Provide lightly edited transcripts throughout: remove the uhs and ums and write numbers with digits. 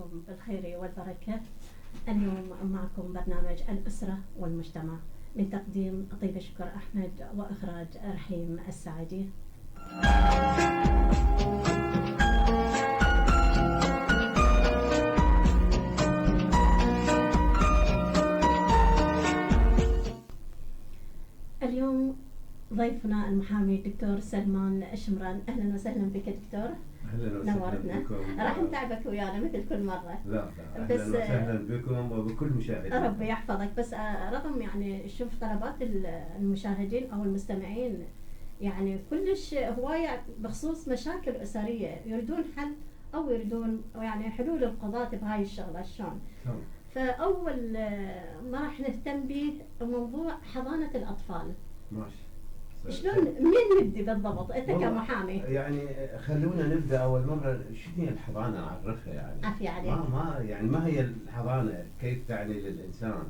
عليكم بالخير والبركة. اليوم معكم برنامج الأسرة والمجتمع من تقديم طيب شكر أحمد وإخراج رحيم السعدي. اليوم ضيفنا المحامي الدكتور سلمان الشمران. أهلا وسهلا بك دكتور. اهلا وسهلا نورتنا. بكم. راح نتعبك ويانا مثل كل مرة. لا اهلا وسهلا بكم وبكل مشاهدين. ربي يحفظك. بس رغم يعني شوف طلبات المشاهدين او المستمعين يعني كلش هواية بخصوص مشاكل أسرية يريدون حل او يريدون يعني حلول القضاة بهاي الشغلة شلون. فاول ما راح نهتم به موضوع حضانة الاطفال. ماشي. شلون مين نبدي بالضبط انت كمحامي؟ يعني خلونا نبدا اول مره شنو هي الحضانه نعرفها يعني. عافية عليك. ما هي الحضانه كيف تعني للانسان؟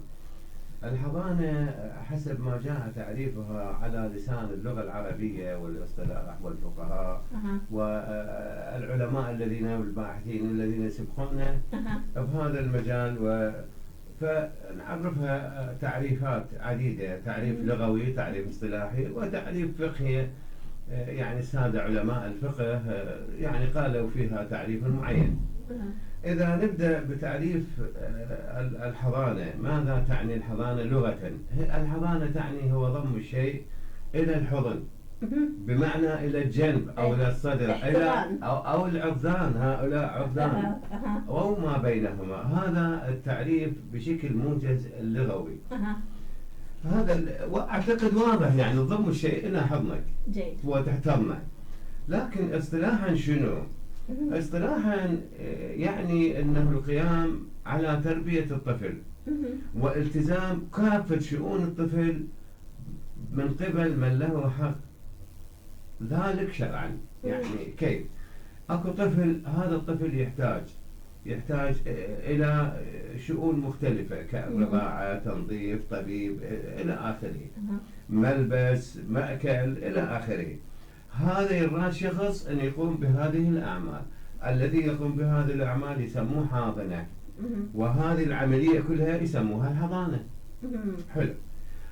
الحضانه حسب ما جاء تعريفها على لسان اللغه العربيه والاصطلاح والفقهاء والعلماء الذين والباحثين الذين يسبقونا بهذا المجال فنعرفها تعريفات عديدة، تعريف لغوي، تعريف اصطلاحي، وتعريف فقهي. يعني السادة علماء الفقه يعني قالوا فيها تعريف معين. إذا نبدأ بتعريف الحضانة، ماذا تعني الحضانة لغة؟ الحضانة تعني هو ضم الشيء إلى الحضن، بمعنى إلى الجنب أو إلى الصدر أو العضدان، هؤلاء عضدان أو ما بينهما. هذا التعريف بشكل موجز اللغوي. هذا أعتقد واضح، يعني ضم الشيء إلى حضنك وتحتضنه. لكن اصطلاحا شنو؟ اصطلاحا يعني أنه القيام على تربية الطفل والتزام كافة شؤون الطفل من قبل من له حق ذلك شرعا. يعني كيف؟ اكو طفل، هذا الطفل يحتاج الى شؤون مختلفة كرضاعة، تنظيف، طبيب الى اخره، ملبس، مأكل الى اخره. هذا يراد شخص ان يقوم بهذه الاعمال. الذي يقوم بهذه الاعمال يسموه حاضنة، وهذه العملية كلها يسموها الحضانة. حلو.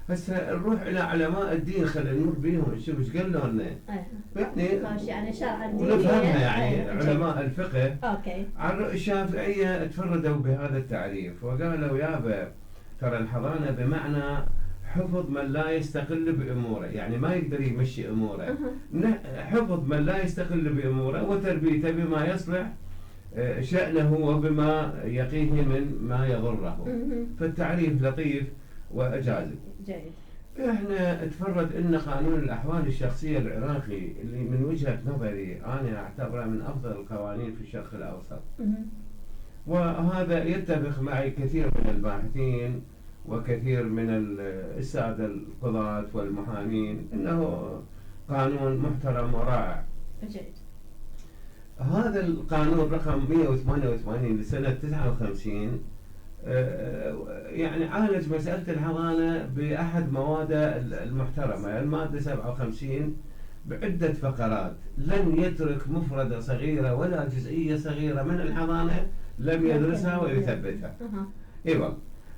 هسه نروح الى علماء الدين، خلينا نمر بيهم نشوف ايش قالوا لنا. يعني شرع الدين ونفهمها. يعني علماء الفقه اوكي الشافعيه تفردوا بهذا التعريف وقالوا يابا ترى الحضانه بمعنى حفظ من لا يستقل باموره، يعني ما يقدر يمشي اموره. حفظ من لا يستقل باموره وتربيته بما يصلح شأنه وبما يقيه من ما يضره. فالتعريف لطيف وجاذب. جيد. احنا تفرد ان قانون الاحوال الشخصيه العراقي اللي من وجهه نظري انا اعتبره من افضل القوانين في الشرق الاوسط. وهذا يتفق معي كثير من الباحثين وكثير من الساده القضاة والمحامين انه قانون محترم ورائع. جيد. هذا القانون رقم 188 لسنه 59 يعني عالج مسألة الحضانة بأحد مواده المحترمة، المادة 57 بعدة فقرات. لم يترك مفردة صغيرة ولا جزئية صغيرة من الحضانة لم يدرسها ويثبتها. ايوه.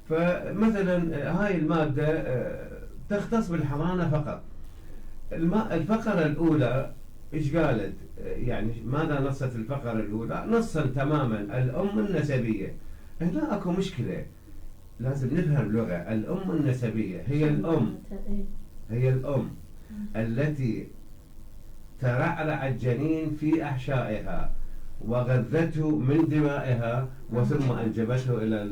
فمثلا هاي المادة تختص بالحضانة فقط. الفقرة الأولى ايش قالت؟ يعني ماذا نصت الفقرة الأولى؟ نصا تماما الأم النسبية. هنا اكو مشكلة، لازم نفهم لغة. الأم النسبية هي الأم التي ترعرع الجنين في أحشائها وغذته من دمائها وثم أنجبته إلى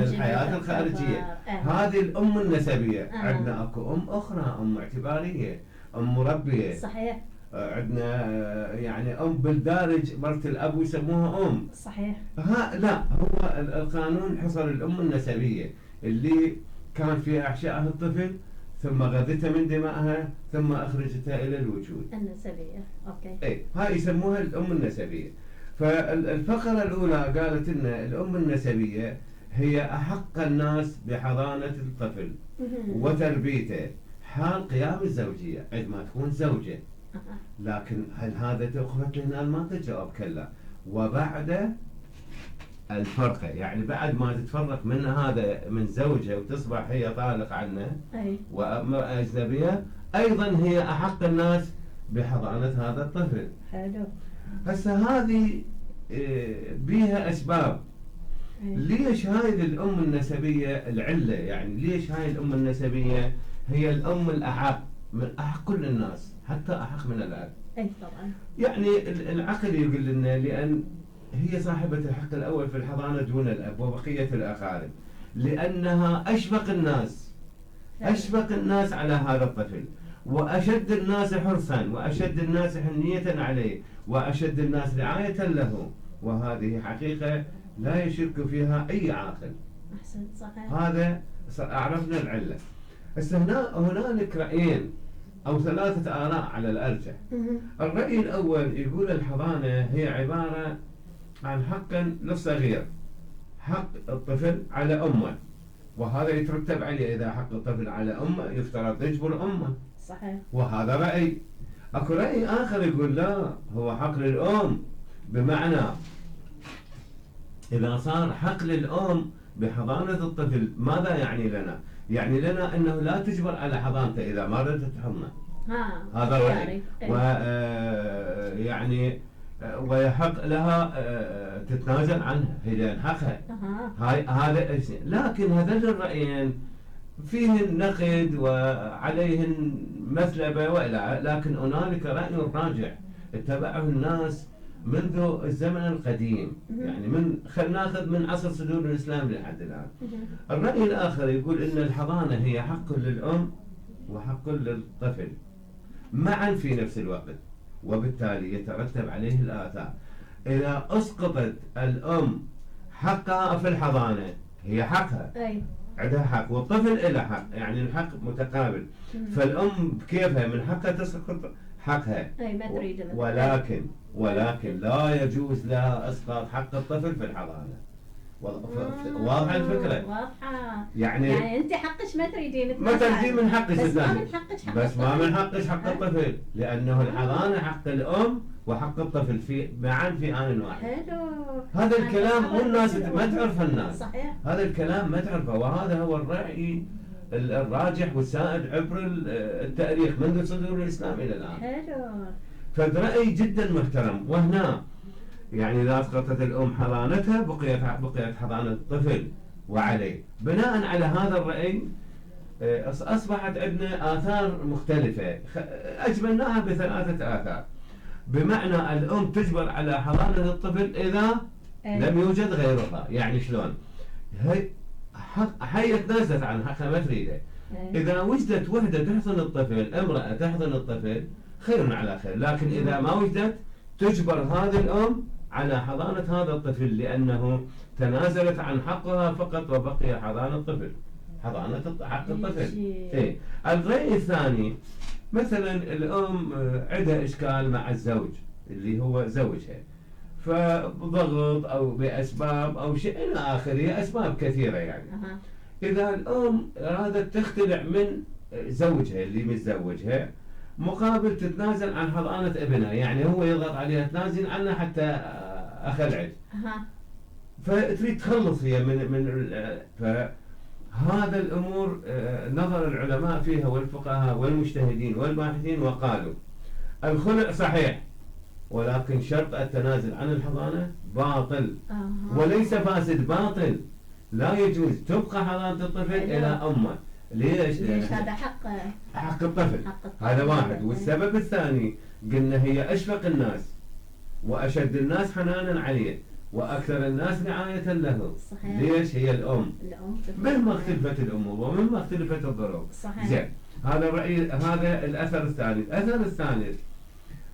الحياة الخارجية. هذه الأم النسبية. عندنا أكو أم أخرى، أم اعتبارية، أم مربية. صحيح. عندنا يعني أم بالدارج، مرت الأب يسموها أم. صحيح. لا، هو القانون حصر الأم النسبية اللي كان في أحشائها الطفل ثم غذتها من دمائها ثم أخرجتها إلى الوجود. النسبية. أوكي. إيه، هاي يسموها الأم النسبية. فالفقرة الأولى قالت إن الأم النسبية هي أحق الناس بحضانة الطفل وتربيته حال قيام الزوجية عندما تكون زوجة. لكن هل هذا تأخذت لنا المادة؟ جواب كلا. وبعد الفرقة، يعني بعد ما تتفرق من هذا من زوجها وتصبح هي طالق عنه أي وأجنبية، أيضا هي أحق الناس بحضانة هذا الطفل. حلو. هسه هذه بيها أسباب. أي. ليش هاي الأم النسبية العلة؟ يعني ليش هاي الأم النسبية هي الأم الأحق من أحق كل الناس، حتى أحق من الأب؟ أي طبعا. يعني العقل يقول لنا لأن هي صاحبة الحق الأول في الحضانة دون الأب وبقية الأقارب، لأنها أشفق الناس، أشفق الناس على هذا الطفل، وأشد الناس حرصا، وأشد الناس حنية عليه، وأشد الناس رعاية له، وهذه حقيقة لا يشك فيها أي عاقل. أحسن، صحيح. هذا عرفنا العلة. هسه هنالك رأيين أو 3 آراء على الأرجح. الرأي الأول يقول الحضانة هي عبارة عن حق للصغير، حق الطفل على أمه، وهذا يترتب عليه إذا حق الطفل على أمه يفترض يجبر أمه. صحيح. وهذا رأي. أكو رأي آخر يقول لا، هو حق للأم، بمعنى إذا صار حق للأم بحضانة الطفل ماذا يعني لنا؟ يعني لنا أنه لا تجبر على حضانته إذا ما ردت تحضنه. هذا رأي. ويعني ويحق لها تتنازل عنها، هي لأن حقها. هذا. لكن هذين الرأيين فيهن نقد وعليهن مثلبة وإلى، لكن هنالك رأي راجح اتبعه الناس منذ الزمن القديم، يعني خلينا ناخذ من عصر صدور الإسلام لحد الآن. الرأي الآخر يقول إن الحضانة هي حق للأم وحق للطفل معا في نفس الوقت، وبالتالي يترتب عليه الآثار. إذا أسقطت الأم حقها في الحضانة، هي حقها، عندها حق، والطفل له حق، يعني الحق متقابل. فالأم بكيفها من حقها تسقط حقها، ولكن لا يجوز لها إسقاط حق الطفل في الحضانة. واضحة الفكرة؟ واضحة. يعني أنت حقش ما تريدين من حقش، بس ما من حقش حق الطفل، لأنه الحضانة حق الأم وحق الطفل معا في آن واحد. حلو. هذا الكلام مو الناس ما تعرفه الناس. صحيح. هذا الكلام ما تعرفه، وهذا هو الرأي الراجح والسائد عبر التاريخ منذ صدور الإسلام إلى الآن. حلو. فرأي جدا محترم. وهنا يعني إذا أسقطت الأم حضانتها بقيت حضانة الطفل وعليه. بناء على هذا الرأي أصبحت عندنا آثار مختلفة أجملناها ب3 آثار. بمعنى الأم تجبر على حضانة الطفل إذا لم يوجد غيرها. يعني شلون؟ هي تنازلت عن حقها ما تريده. إذا وجدت وحدة تحضن الطفل، امرأة تحضن الطفل، خير على خير. لكن إذا ما وجدت تجبر هذه الأم على حضانة هذا الطفل، لأنه تنازلت عن حقها فقط وبقي حضانة الطفل، حضانة حق الطفل. إيه. الرأي الثاني مثلا الأم عندها إشكال مع الزوج اللي هو زوجها، فبضغط أو بأسباب أو شيء إلى آخره، أسباب كثيرة يعني. إذا الأم أرادت تختلع من زوجها اللي متزوجها مقابل تتنازل عن حضانة ابنها، يعني هو يضغط عليها تنازل عنه حتى أخلعت، فتريد تخلص هي من فهذا الأمور نظر العلماء فيها والفقهاء والمجتهدين والباحثين وقالوا الخلع صحيح، ولكن شرط التنازل عن الحضانة باطل وليس فاسد، باطل. لا يجوز تبقى حضانة الطفل إلى أمه. ليش؟ هذا حق الطفل. هذا واحد. والسبب الثاني قلنا هي أشفق الناس وأشد الناس حنانا عليه وأكثر الناس رعاية له. صحيح. ليش؟ هي الأم. مهما اختلفت الأمور ومهما اختلفت الظروف. صحيح. زين. هذا الرأي، هذا الأثر الثالث. الأثر الثالث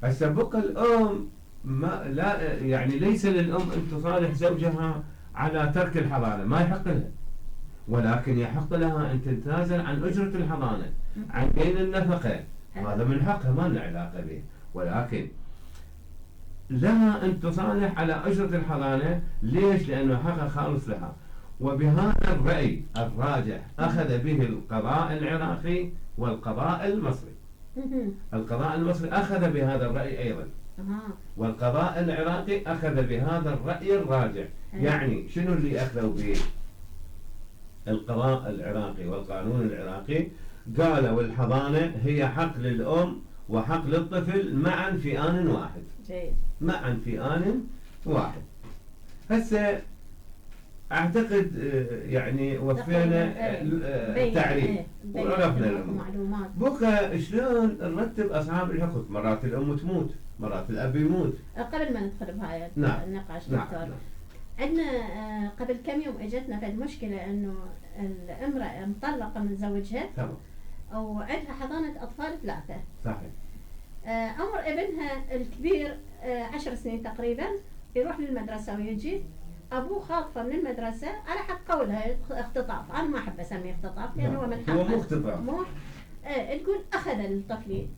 السبق الأم ما لا يعني ليس للأم أن تصالح زوجها على ترك الحضانة، ما يحق لها، ولكن يحق لها أن تتنازل عن أجرة الحضانة، عن دين النفقة، هذا من حقها ما له علاقة به، ولكن لها أن تصالح على أجرة الحضانة. ليش؟ لأنه حقها خالص لها. وبهذا الرأي الراجح أخذ به القضاء العراقي والقضاء المصري. القضاء المصري أخذ بهذا الرأي أيضا. والقضاء العراقي أخذ بهذا الرأي الراجع. يعني شنو اللي أخذوا به القضاء العراقي والقانون العراقي؟ قالوا الحضانة هي حق للأم وحق للطفل معا في آن واحد. جيد. معا في آن واحد. هسه أعتقد يعني وفينا التعريف وعرفنا المعلومات. بقى شلون نرتب أصحاب الحقوق؟ مرات الأم تموت، مرات الأب يموت. قبل ما ندخل بهاي النقاش دكتور، عندنا قبل كم يوم اجتنا في المشكلة انه الامرأة مطلقة من زوجها. تمام. وعندها حضانة اطفال 3. صحيح. عمر ابنها الكبير 10 سنين تقريبا، يروح للمدرسة ويجي، ابوه خاطفه من المدرسة على حق قولها اختطاف، انا ما احب اسميه اختطاف لانه هو من حقه. هو مو اختطاف. تقول اخذ الطفلين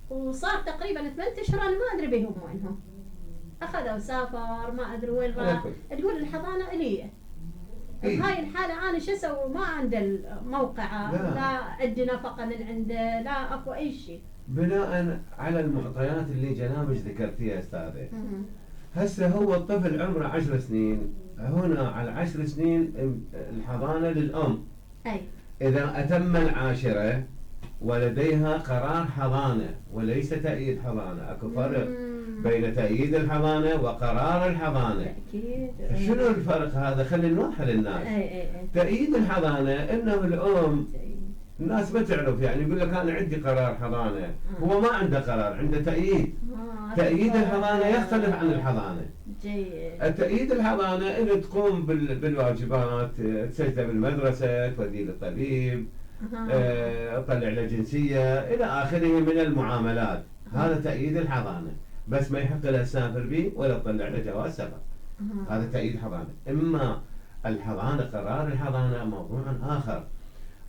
وصار تقريبا 8 اشهر، انا ما ادري بهم وينهم. اخذه وسافر ما ادري وين راح. تقول الحضانه اليه. بهاي الحاله انا شو اسوي؟ ما عنده الموقع، لا عندي نفقه من عنده، لا اكو اي شيء. بناء على المعطيات اللي جنابك ذكرتيها استاذه، هسه هو الطفل عمره 10 سنين، هنا على 10 سنين الحضانه للام. اي. اذا اتم العاشره ولديها قرار حضانه وليس تأييد حضانه، اكو فرق بين تأييد الحضانة وقرار الحضانة. أكيد. شنو الفرق هذا؟ خلينا نوضح للناس. تأييد الحضانة إنه الأم، الناس ما تعرف، يعني يقول لك أنا عندي قرار حضانة، هو ما عنده قرار، عنده تأييد. تأييد الحضانة يختلف عن الحضانة. جيد. تأييد الحضانة إن تقوم بالواجبات، تسجله بالمدرسة، توديه للطبيب، تطلع له جنسية إلى آخره من المعاملات. هذا تأييد الحضانة، بس ما يحق له تسافر به ولا تطلع له جواز سفر. هذا تأييد حضانة. إما الحضانة، قرار الحضانة موضوع آخر.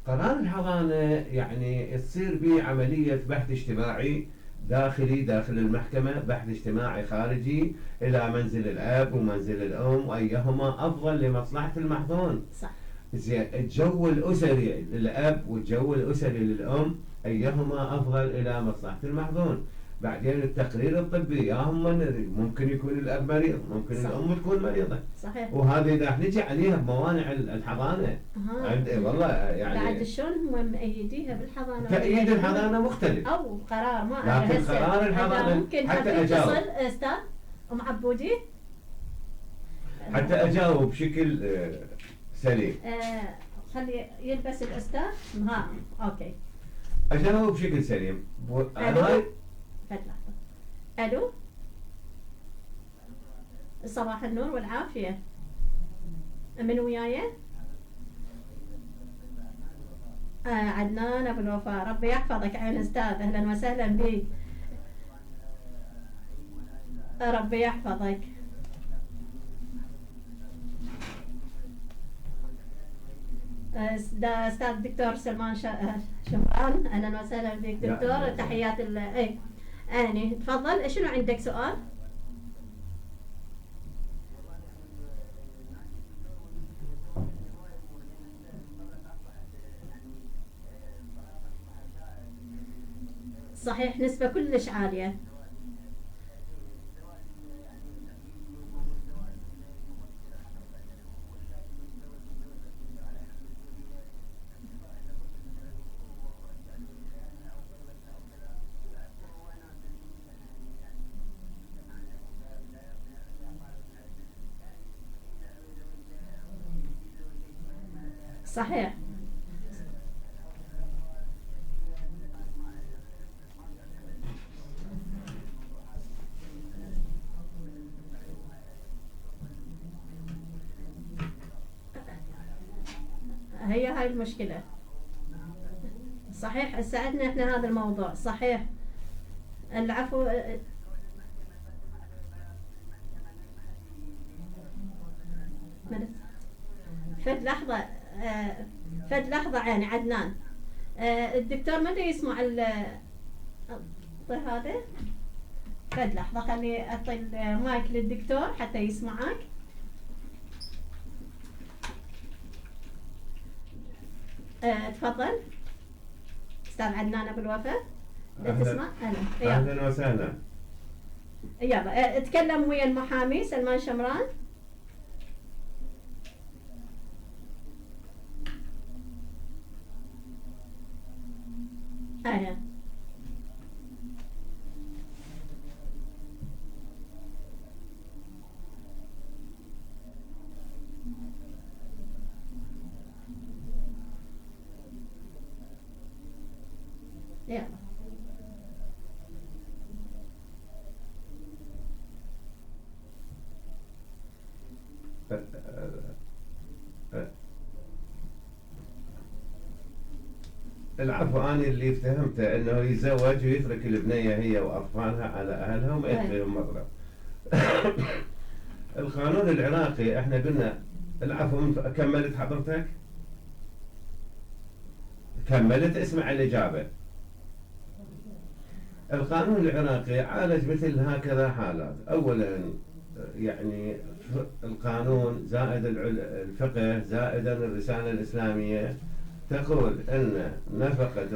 قرار الحضانة يعني تصير به عملية بحث اجتماعي داخلي داخل المحكمة، بحث اجتماعي خارجي إلى منزل الأب ومنزل الأم، وأيهما أفضل لمصلحة المحظون. صح. زين، الجو الأسري للأب والجو الأسري للأم أيهما أفضل إلى مصلحة المحظون. بعدين التقرير الطبي، يا هم ممكن يكون الأب مريض، ممكن صح. الأم تكون مريضة. صحيح. وهذه إذا نجي عليها بموانع الحضانة. والله يعني بعد شلون هم مأيديها بالحضانة؟ تأييد الحضانة مختلف. أو قرار ما لكن قرار الحضانة ممكن حتى أجاوب. أستاذ أم عبودي حتى أجاوب بشكل سليم. خلي يلبس الأستاذ. أوكي. أجاوب بشكل سليم. ألو. ألو. صباح النور والعافية. من وياي؟ عدنان أبو الوفاء. ربي يحفظك عين أستاذ، أهلا وسهلا بك. ربي يحفظك. أستاذ الدكتور سلمان شمران، أهلا وسهلا بك دكتور. تحيات أني تفضل. شنو عندك سؤال؟ صحيح، نسبة كلش عالية. صحيح. هاي المشكلة. صحيح، ساعدنا احنا هذا الموضوع. صحيح. العفو. فد لحظة عيني عدنان. الدكتور ما ادري يسمع هذا. فد لحظة، خلي اعطي المايك للدكتور حتى يسمعك. تفضل استاذ عدنان ابو الوفاء. تسمع؟ اهلا وسهلا. يلا اتكلم ويا المحامي سلمان شمران. اهلا. يلا. العفو، أنا اللي فهمته أنه يتزوج ويترك البنية هي وأطفالها على أهلها وما يدخلهم مضرب. القانون العراقي احنا قلنا، العفو كملت حضرتك؟ كملت، اسمع الإجابة. القانون العراقي عالج مثل هكذا حالات. أولا يعني القانون زائد الفقه زائدا الرسالة الإسلامية تقول أن نفقة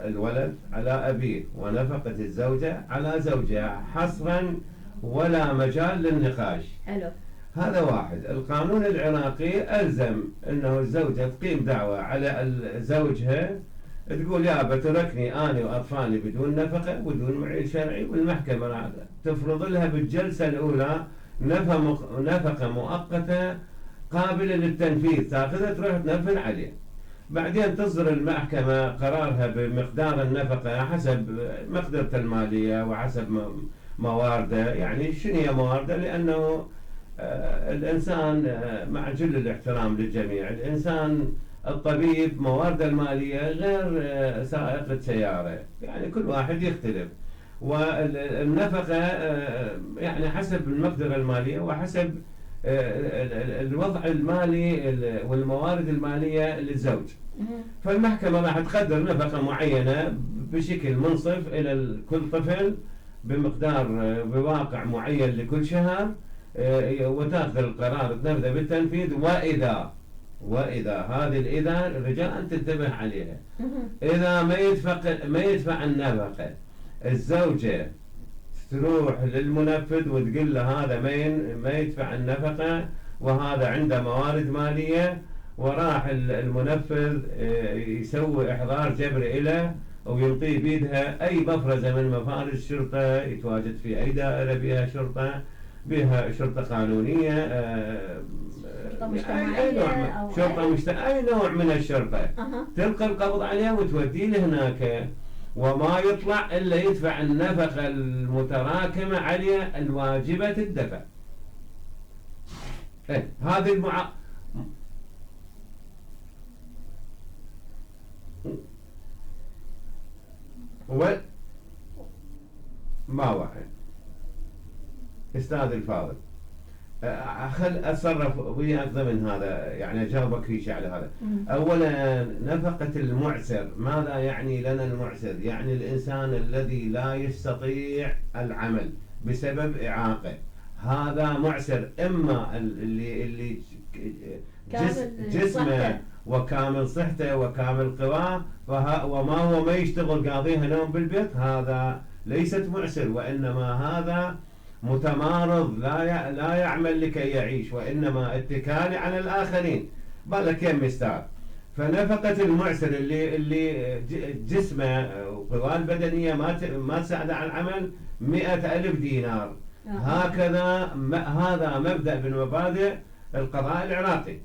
الولد على أبيه ونفقة الزوجة على زوجها حصرا ولا مجال للنقاش. حلو. هذا واحد. القانون العراقي ألزم أنه الزوجة تقيم دعوة على زوجها تقول يا بتركني أنا وأطفالي بدون نفقة بدون معين شرعي، والمحكمة تفرض لها بالجلسة الأولى نفقة مؤقتة قابلة للتنفيذ، تأخذها تروح تنفذ عليه. بعدين تصدر المحكمة قرارها بمقدار النفقة حسب مقدرته المالية وحسب موارده. يعني شنو هي موارده؟ لأنه الإنسان مع جل الاحترام للجميع، الإنسان الطبيب موارده المالية غير سائق سيارة، يعني كل واحد يختلف. والنفقة يعني حسب المقدرة المالية وحسب الوضع المالي والموارد المالية للزوج. فالمحكمة راح تقدر نفقة معينة بشكل منصف إلى كل طفل بمقدار بواقع معين لكل شهر، وتأخذ القرار تنفذه بالتنفيذ. وإذا هذه الرجال تنتبه عليها، إذا ما يدفع النفقة الزوجة تروح للمنفذ وتقول له هذا ما يدفع النفقة وهذا عنده موارد مالية، وراح المنفذ يسوي إحضار جبري له ويلقيه بيدها أي مفرزة من مفارز الشرطة يتواجد في أي دائرة بها شرطة، بها شرطة قانونية، أي نوع من الشرطة، تلقى القبض عليها وتوديه لهناك، وما يطلع إلا يدفع النفقة المتراكمة عليه الواجبة الدفع. هذه ما واحد. أستاذ الفاضل، خل أتصرف وياك ضمن هذا، يعني أجاوبك في شيء على هذا. أولا نفقة المعسر، ماذا يعني لنا المعسر؟ يعني الإنسان الذي لا يستطيع العمل بسبب إعاقة، هذا معسر. إما اللي جسمه وكامل صحته وكامل قواه وما هو ما يشتغل قاضيها نوم بالبيت، هذا ليست معسر، وإنما هذا متمارض لا يعمل لكي يعيش، وإنما اتكال على الآخرين. بالك يا مستار. فنفقة المعسر اللي جسمه وقواه البدنية ما تساعد على العمل 100,000 دينار. هكذا هذا مبدأ من مبادئ القضاء العراقي،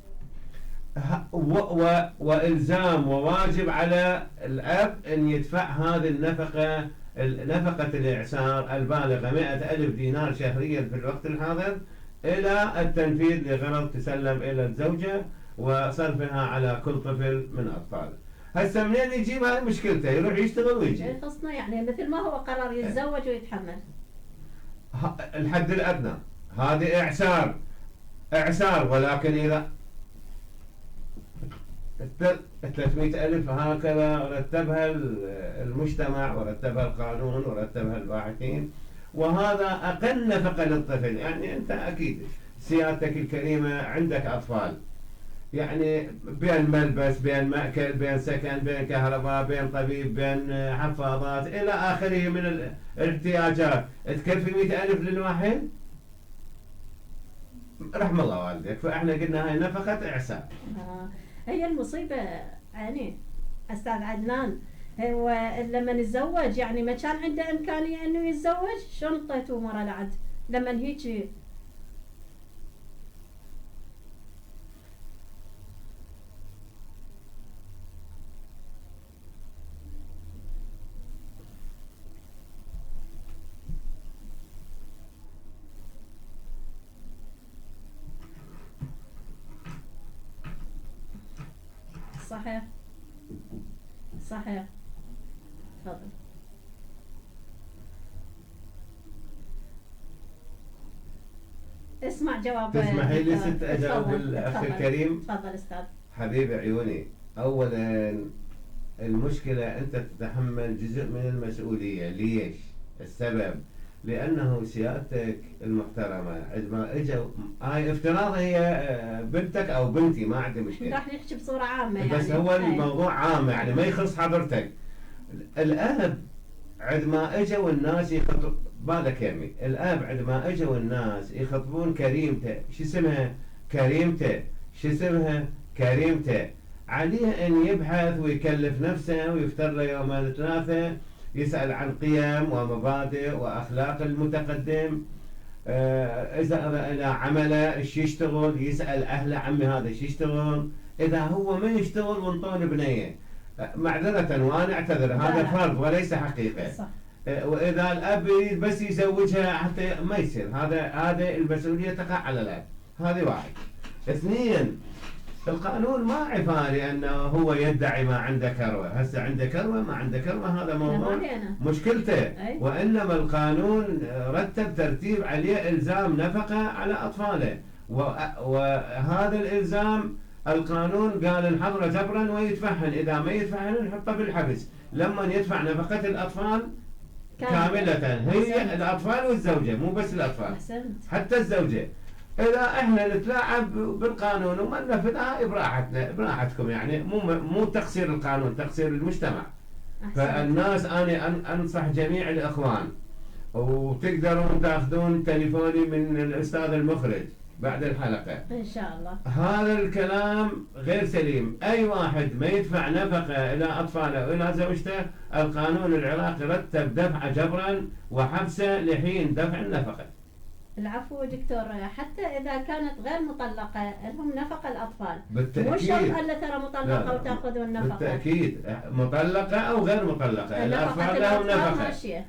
وإلزام وواجب على الأب أن يدفع هذه النفقة، نفقة الإعسار البالغة 100,000 دينار شهريا في الوقت الحاضر، إلى التنفيذ لغرض تسلم إلى الزوجة وصرفها على كل طفل من أطفاله. هسه منين يجيب هاي مشكلته؟ يروح يشتغل ويجي. خصنا يعني مثل ما هو قرار يتزوج ويتحمل الحد الأدنى. هذه إعسار، ولكن إذا 300,000 هكذا رتبها المجتمع ورتبها القانون ورتبها الباحثين، وهذا أقل نفقة للطفل. يعني أنت أكيد سيادتك الكريمة عندك أطفال، يعني بين ملبس، بين مأكل، بين سكن، بين كهرباء، بين طبيب، بين حفاضات إلى آخره من الاحتياجات، تكفي 100,000 للواحد؟ رحم الله والديك. فإحنا قلنا هاي نفقة إعسار. هي المصيبة يعني أستاذ عدنان، هو لما نتزوج يعني ما كان عنده إمكانية إنه يتزوج، شلون انطيته مرة لعد لما هيك؟ صحيح صحيح. تفضل. اسمع جواب. تسمحي لي ست أجاوب الأخ الكريم؟ تفضل أستاذ. حبيب عيوني، أولا المشكلة أنت تتحمل جزء من المسؤولية. ليش؟ السبب لأنه سيادتك المحترمة عندما إجوا، هاي افتراض هي بنتك أو بنتي، ما عندي مشكلة، راح نحكي بصورة عامة يعني، بس هو الموضوع عام يعني ما يخص حضرتك. الأب عندما إجوا الناس يخطب بالك يمي، الأب عندما إجوا الناس يخطبون كريمته، شو اسمها؟ كريمته. شو اسمها؟ كريمته. عليه أن يبحث ويكلف نفسه ويفتر له يومين ثلاثة، يسأل عن قيم ومبادئ وأخلاق المتقدم. إذا إلى عمله إيش يشتغل، يسأل أهله عمي هذا إيش يشتغل. إذا هو ما يشتغل وانطون بنية، معذرة وأنا أعتذر، هذا فرض وليس حقيقة. صح. وإذا الأب بس يزوجها حتى ما يصير، هذا المسؤولية تقع على الأب. هذه واحد. اثنين، القانون ما عفاري أنه هو يدعي ما عنده كروة، هسه عنده كروة ما عنده كروة، هذا موضوع مشكلته. وإنما القانون رتب ترتيب عليه إلزام نفقة على أطفاله، وهذا الإلزام القانون قال نحضره جبرا ويدفعهن، إذا ما يدفعهن نحطه بالحبس لما يدفع نفقة الأطفال كاملة. هي الأطفال والزوجة، مو بس الأطفال، حتى الزوجة. إذا إحنا نتلاعب بالقانون وما ننفذها براحتنا، براحتكم يعني، مو تقصير القانون، تقصير المجتمع. فالناس أنا أنصح جميع الإخوان، وتقدرون تأخذون تليفوني من الأستاذ المخرج بعد الحلقة إن شاء الله. هذا الكلام غير سليم. أي واحد ما يدفع نفقة إلى أطفاله وإلى زوجته، القانون العراقي رتب دفعه جبرا وحبسه لحين دفع النفقة. العفو دكتور، حتى إذا كانت غير مطلقة لهم نفقة الأطفال. بالتأكيد. مو شرط ألا ترى مطلقة وتأخذون النفقة. بالتأكيد، مطلقة أو غير مطلقة، الأطفال لهم نفقة.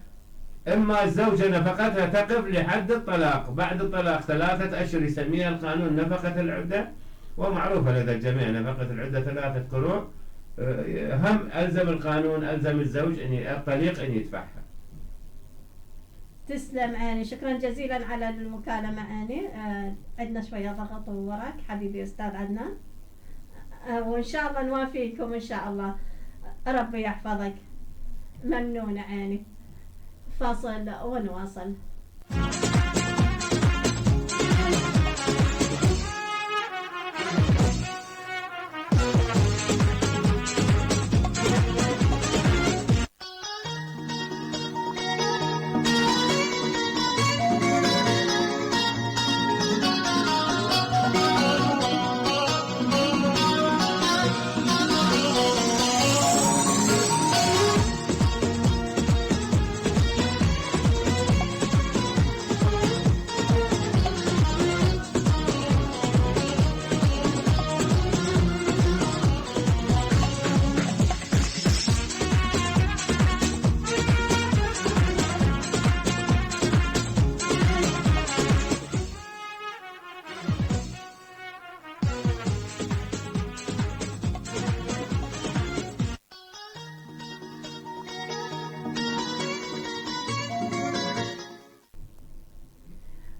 إما الزوجة نفقتها تقف لحد الطلاق، بعد الطلاق 3 أشهر يسميها القانون نفقة العدة، ومعروفة لدى الجميع نفقة العدة 3 قروء. هم ألزم القانون، ألزم الزوج الطليق أن يدفعها. تسلم عيني، شكرا جزيلا على المكالمة عيني. عندنا شوية ضغط وراك حبيبي أستاذ عدنان، وإن شاء الله نوافيكم إن شاء الله، ربي يحفظك. ممنونة عيني. فاصل ونواصل.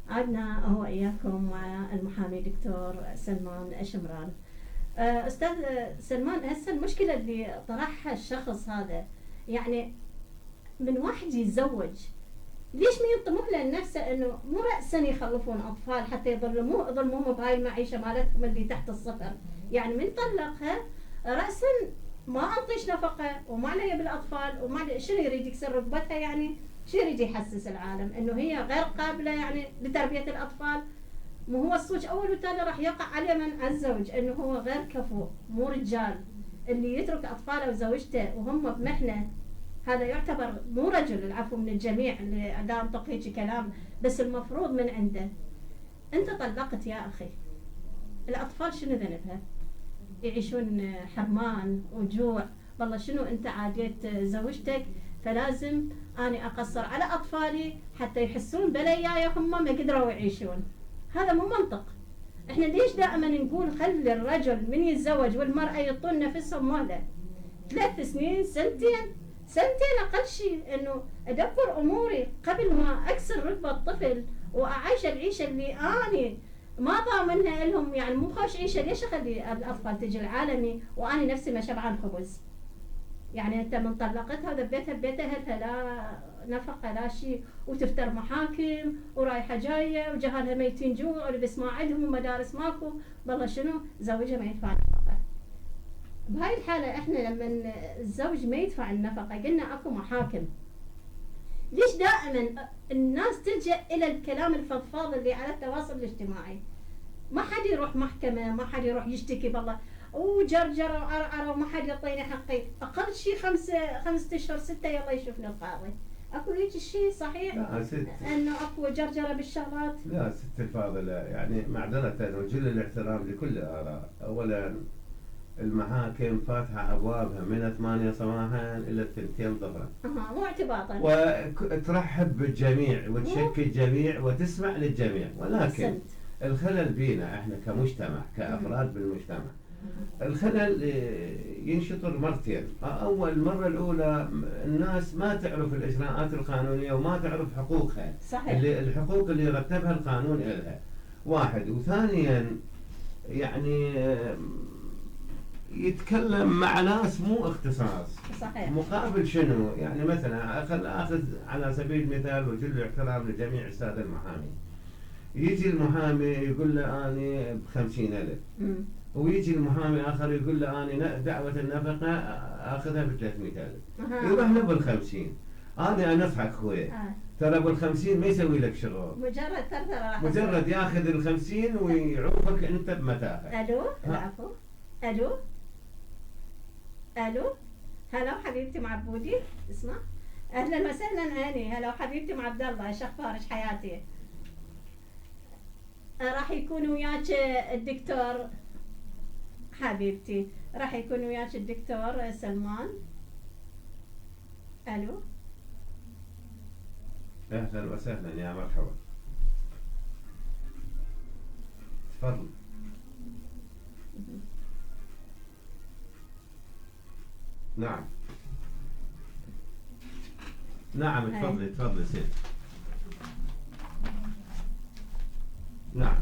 عدنا هو إياكم مع المحامي دكتور سلمان شمران. أستاذ سلمان، هسه المشكلة اللي طرحها الشخص هذا، يعني من واحد يتزوج ليش ما ينطمح له لنفسه انه مو رأسا يخلفون اطفال حتى يظلموهم بهاي المعيشه مالتهم اللي تحت الصفر. يعني من طلقها رأسا ما انطيش نفقه وما علي بالاطفال وما شنو يريد يكسر ركبتها، يعني شو يريد يحسس العالم انه هي غير قابله يعني لتربيه الاطفال. مو هو الصوج اول وتالي راح يقع عليه من الزوج انه هو غير كفو، مو رجال اللي يترك اطفاله وزوجته وهم بمحنه، هذا يعتبر مو رجل. العفو من الجميع اللي دا انطق هيك كلام، بس المفروض من عنده. انت طلقت يا اخي، الاطفال شنو ذنبها؟ يعيشون حرمان وجوع، والله شنو انت عاديت زوجتك فلازم اني اقصر على اطفالي حتى يحسون بلياي هم ما قدروا يعيشون. هذا مو منطق. احنا ليش دائما نقول خلي الرجل من يتزوج والمرأة يعطون نفسهم مهلة 3 سنين، سنتين اقل شيء، انه ادبر اموري قبل ما اكسر ركبة الطفل واعيش العيشة اللي اني ما ضامنها لهم. يعني مو خوش عيشة، ليش اخلي الاطفال تجي العالمي واني نفسي ما شبعان خبز؟ يعني انت من طلقتها ودبيتها ببيت اهلها، لا نفقه لا شيء، وتفتر محاكم ورايحه جايه وجهالها ميتين جوع ولبس ما عندهم ومدارس ماكو، والله شنو زوجها ما يدفع نفقه. بهاي الحاله احنا لما الزوج ما يدفع النفقه قلنا اكو محاكم. ليش دائما الناس تلجأ الى الكلام الفضفاض اللي على التواصل الاجتماعي؟ ما حد يروح محكمه، ما حد يروح يشتكي بالله وجرجره وعرعره وما حد يعطيني حقي. اقل شيء 5 اشهر 6 يلا يشوفني القاضي. اكو هيك شيء صحيح؟ لا ست، انه اكو جرجره بالشغلات؟ لا ست الفاضلة، يعني معذرة وجل الاحترام لكل الآراء. أولا المحاكم فاتحة أبوابها من 8 صباحا إلى 2 ظهرا، مو اعتباطا، وترحب بالجميع وتشكي الجميع وتسمع للجميع، ولكن أحسنت. الخلل بينا احنا كمجتمع كأفراد بالمجتمع. الخلل ينشطر مرتين. أول مرة الأولى الناس ما تعرف الإجراءات القانونية وما تعرف حقوقها، صحيح. الحقوق اللي رتبها القانون إلها، واحد. وثانيا يعني يتكلم مع ناس مو اختصاص. صحيح. مقابل شنو؟ يعني مثلا أخذ على سبيل المثال وجل الاحترام لجميع السادة المحامي. يجي المحامي يقول له أنا ب50,000، ويجي المحامي آخر يقول له أنا دعوة النفقة آخذها ب300,000، يروح له بال50. أنا أنصحك أخوي، ترى بال50 ما يسوي لك شغل، مجرد ياخذ ال50 ويعوفك أنت بمتاهة. ألو، العفو. ألو، هلا حبيبتي معبودي، اسمع. أهلا وسهلا هاني، هلا حبيبتي مع عبد الله، ايش اخبارك حياتي؟ راح يكون وياك الدكتور حبيبتي، راح يكون وياك الدكتور سلمان. الو، اهلا وسهلا يا مرحبا، تفضل. نعم تفضلي سيد. نعم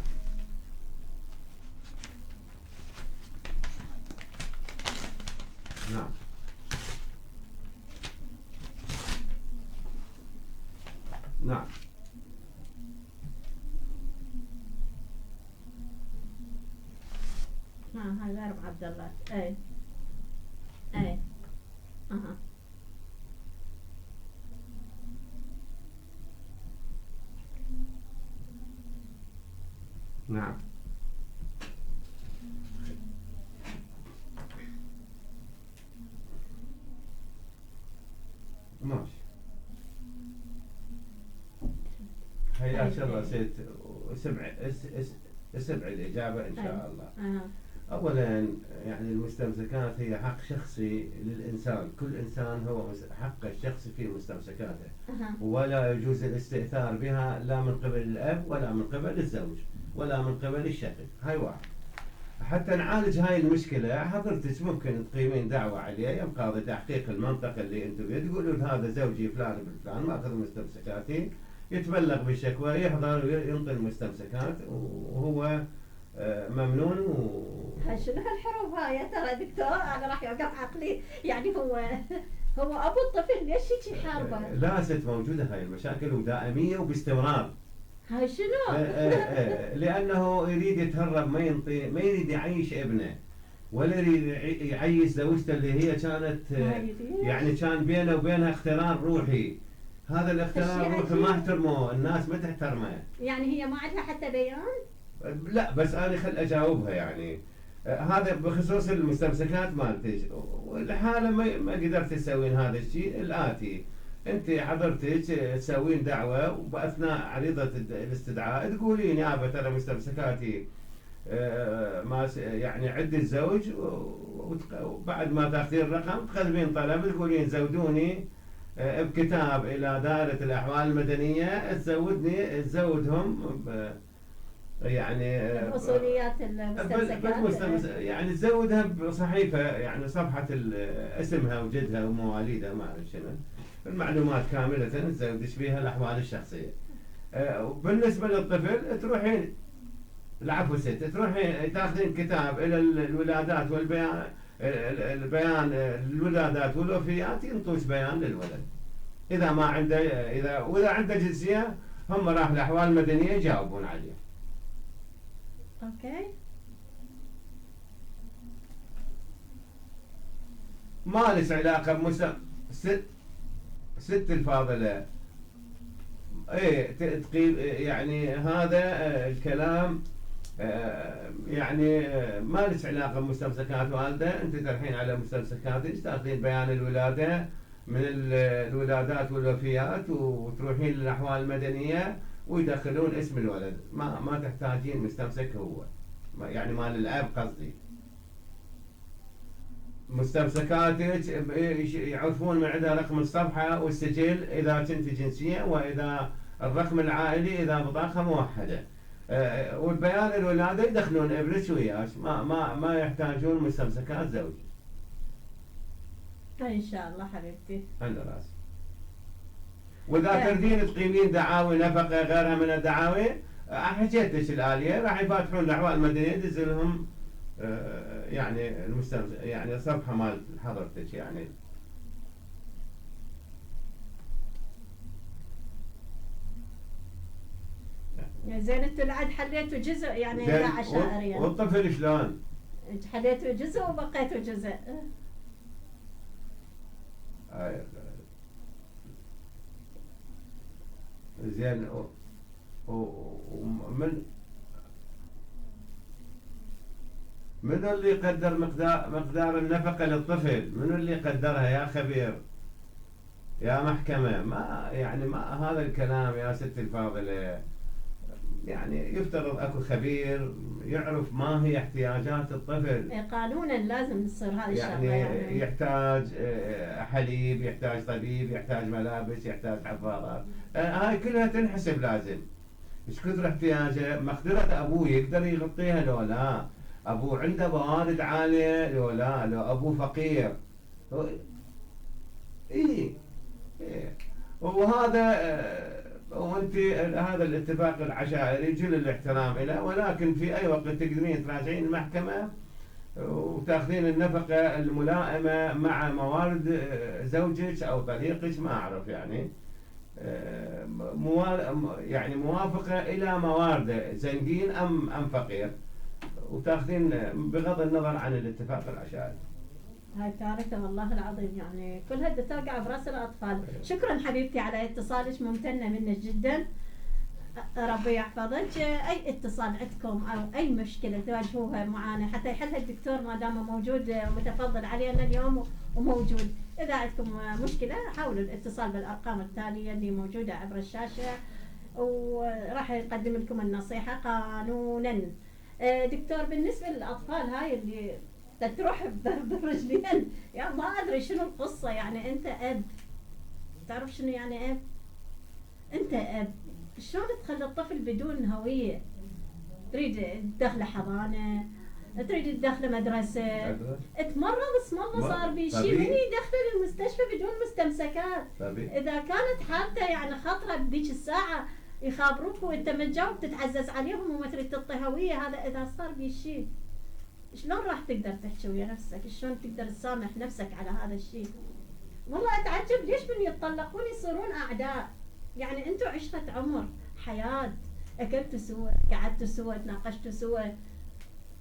هاي غير عبد الله. اي اها نعم. ماشي، حياك الله سيد، اسمع الإجابة إن شاء الله. أولا يعني المستمسكات هي حق شخصي للإنسان، كل إنسان هو حقه الشخصي في مستمسكاته، ولا يجوز الاستئثار بها لا من قبل الأب ولا من قبل الزوج ولا من قبل الشقيق. هاي واحد. حتى نعالج هاي المشكلة حضرتك ممكن تقيمين دعوة عليه يبقى قاضي تحقيق المنطقة اللي انتم فيه، تقولون هذا زوجي فلان بن فلان ماخذ مستمسكاتي، يتبلغ بالشكوى، يحضر وينطي المستمسكات وهو ممنون. شنو هالحروف هاي يا ترى دكتور؟ انا راح يوقف عقلي. يعني هو هو ابو الطفل ليش هيك يحاربه؟ لا ست، موجودة هاي المشاكل ودائمية وباستمرار. هاي شنو؟ لأنه يريد يتهرب، ما ينطي، ما يريد يعيش ابنه، ولا يريد يعيش زوجته اللي هي كانت يعني كان بينه وبينها اقتران روحي. هذا الاقتران الروحي ما احترمه الناس، ما تحترمه. يعني هي ما عندها حتى بيان؟ لا بس أنا خل أجاوبها يعني. هذا بخصوص المستمسكات مالتك، والحالة ما قدرت تسوين هذا الشيء الآتي. أنت حضرتك تسوين دعوة، وبأثناء عريضة الاستدعاء تقولين يابا ترى مستمسكاتي ما يعني عد الزوج، وبعد ما تاخذين الرقم تقدمين طلب تقولين زودوني بكتاب إلى دائرة الأحوال المدنية، تزودهم يعني مسؤوليات المستمسكات، يعني تزودها بصحيفة، يعني صفحة اسمها وجدها ومواليدها، ما أعرف شنو، المعلومات كاملة تزودش بها الأحوال الشخصية. وبالنسبة للطفل تروحين، العفو ست، تروحين تاخذين كتاب إلى الولادات والبيان، البيان الولادات والوفيات، ينطوش بيان للولد إذا ما عنده، وإذا عنده جنسية هم راح الأحوال المدنية يجاوبون عليه. اوكي. ما لس علاقة ست الفاضلة. ايه تقيل يعني هذا الكلام يعني ما لس علاقة بمستمسكات والده. انت ترحين على مستمسكاتك، تاخذين بيان الولادة من الولادات والوفيات، وتروحين للأحوال المدنية ويدخلون اسم الولد. ما تحتاجين مستمسك هو، يعني مال الأب قصدي. مستمسكاتك يعرفون من عندها رقم الصفحة والسجل إذا كنت جنسية، وإذا الرقم العائلي إذا بطاقة موحدة، والبيان الولادة يدخلون ابنك وياك، ما يحتاجون مستمسكات زوج. إن شاء الله حبيبتي. على راسي. وإذا تريدين تقيمين دعاوي نفقة غيرها من الدعاوي، حكيت لك الآلية، راح يفتحون الأحوال المدنية يدز لهم يعني يعني صفحة مال حضرتك يعني. زين انتوا العاد حليتوا جزء يعني لا عشائريا يعني. والطفل شلون؟ حليتوا جزء وبقيتوا جزء. زين. ومن منو اللي يقدر مقدار النفقة للطفل؟ منو اللي يقدرها يا خبير يا محكمة؟ ما هذا الكلام يا ست الفاضلة. يعني يفترض اكو خبير يعرف ما هي احتياجات الطفل. قانونا لازم تصير هذه الشغله. يعني يحتاج حليب، يحتاج طبيب، يحتاج ملابس، يحتاج حفاضات، هاي كلها تنحسب لازم. ايش كثر احتياجه، مقدرة ابوه يقدر يغطيها لو لا، ابوه عنده موارد عالية لو لا، لو ابوه فقير. ايه وهذا وانت هذا الاتفاق العشائري جل الاحترام له، ولكن في اي وقت تقدرين تراجعين المحكمة وتاخذين النفقة الملائمة مع موارد زوجك او طليقك، ما اعرف يعني، يعني موافقة الى موارده، زنقين ام فقير، وتاخذين بغض النظر عن الاتفاق العشائري. هاي كارثة والله العظيم، يعني كلها توقع براس الأطفال. شكرا حبيبتي على اتصالك، ممتنة منك جدا، ربي يحفظك. أي اتصال عندكم أو أي مشكلة تواجهوها معانا حتى يحلها الدكتور ما دام موجود ومتفضل علينا اليوم وموجود. إذا عندكم مشكلة حاولوا الاتصال بالأرقام التالية اللي موجودة عبر الشاشة، وراح يقدم لكم النصيحة قانونا. دكتور، بالنسبة للأطفال هاي اللي تروح بالرجلين، يعني ما ادري شنو القصه. يعني انت اب، تعرف شنو يعني اب؟ انت اب، شلون تخلي الطفل بدون هويه؟ تريد تدخله حضانه، تريد تدخله مدرسه، تمرض اسم الله صار بيه شيء، من يدخله للمستشفى بدون مستمسكات؟ اذا كانت حالته يعني خطره بديك الساعه يخابروك وانت ما تجاوب، تتعزز عليهم وما تريد تعطي هويه. هذا اذا صار بيه شيء شلون راح تقدر تحكي ويا نفسك؟ شلون تقدر تسامح نفسك على هذا الشيء؟ والله اتعجب ليش من يتطلقون يصيرون اعداء. يعني انتم عشرة عمر، حياة، اكلتوا سوا، قعدتوا سوا، تناقشتوا سوا،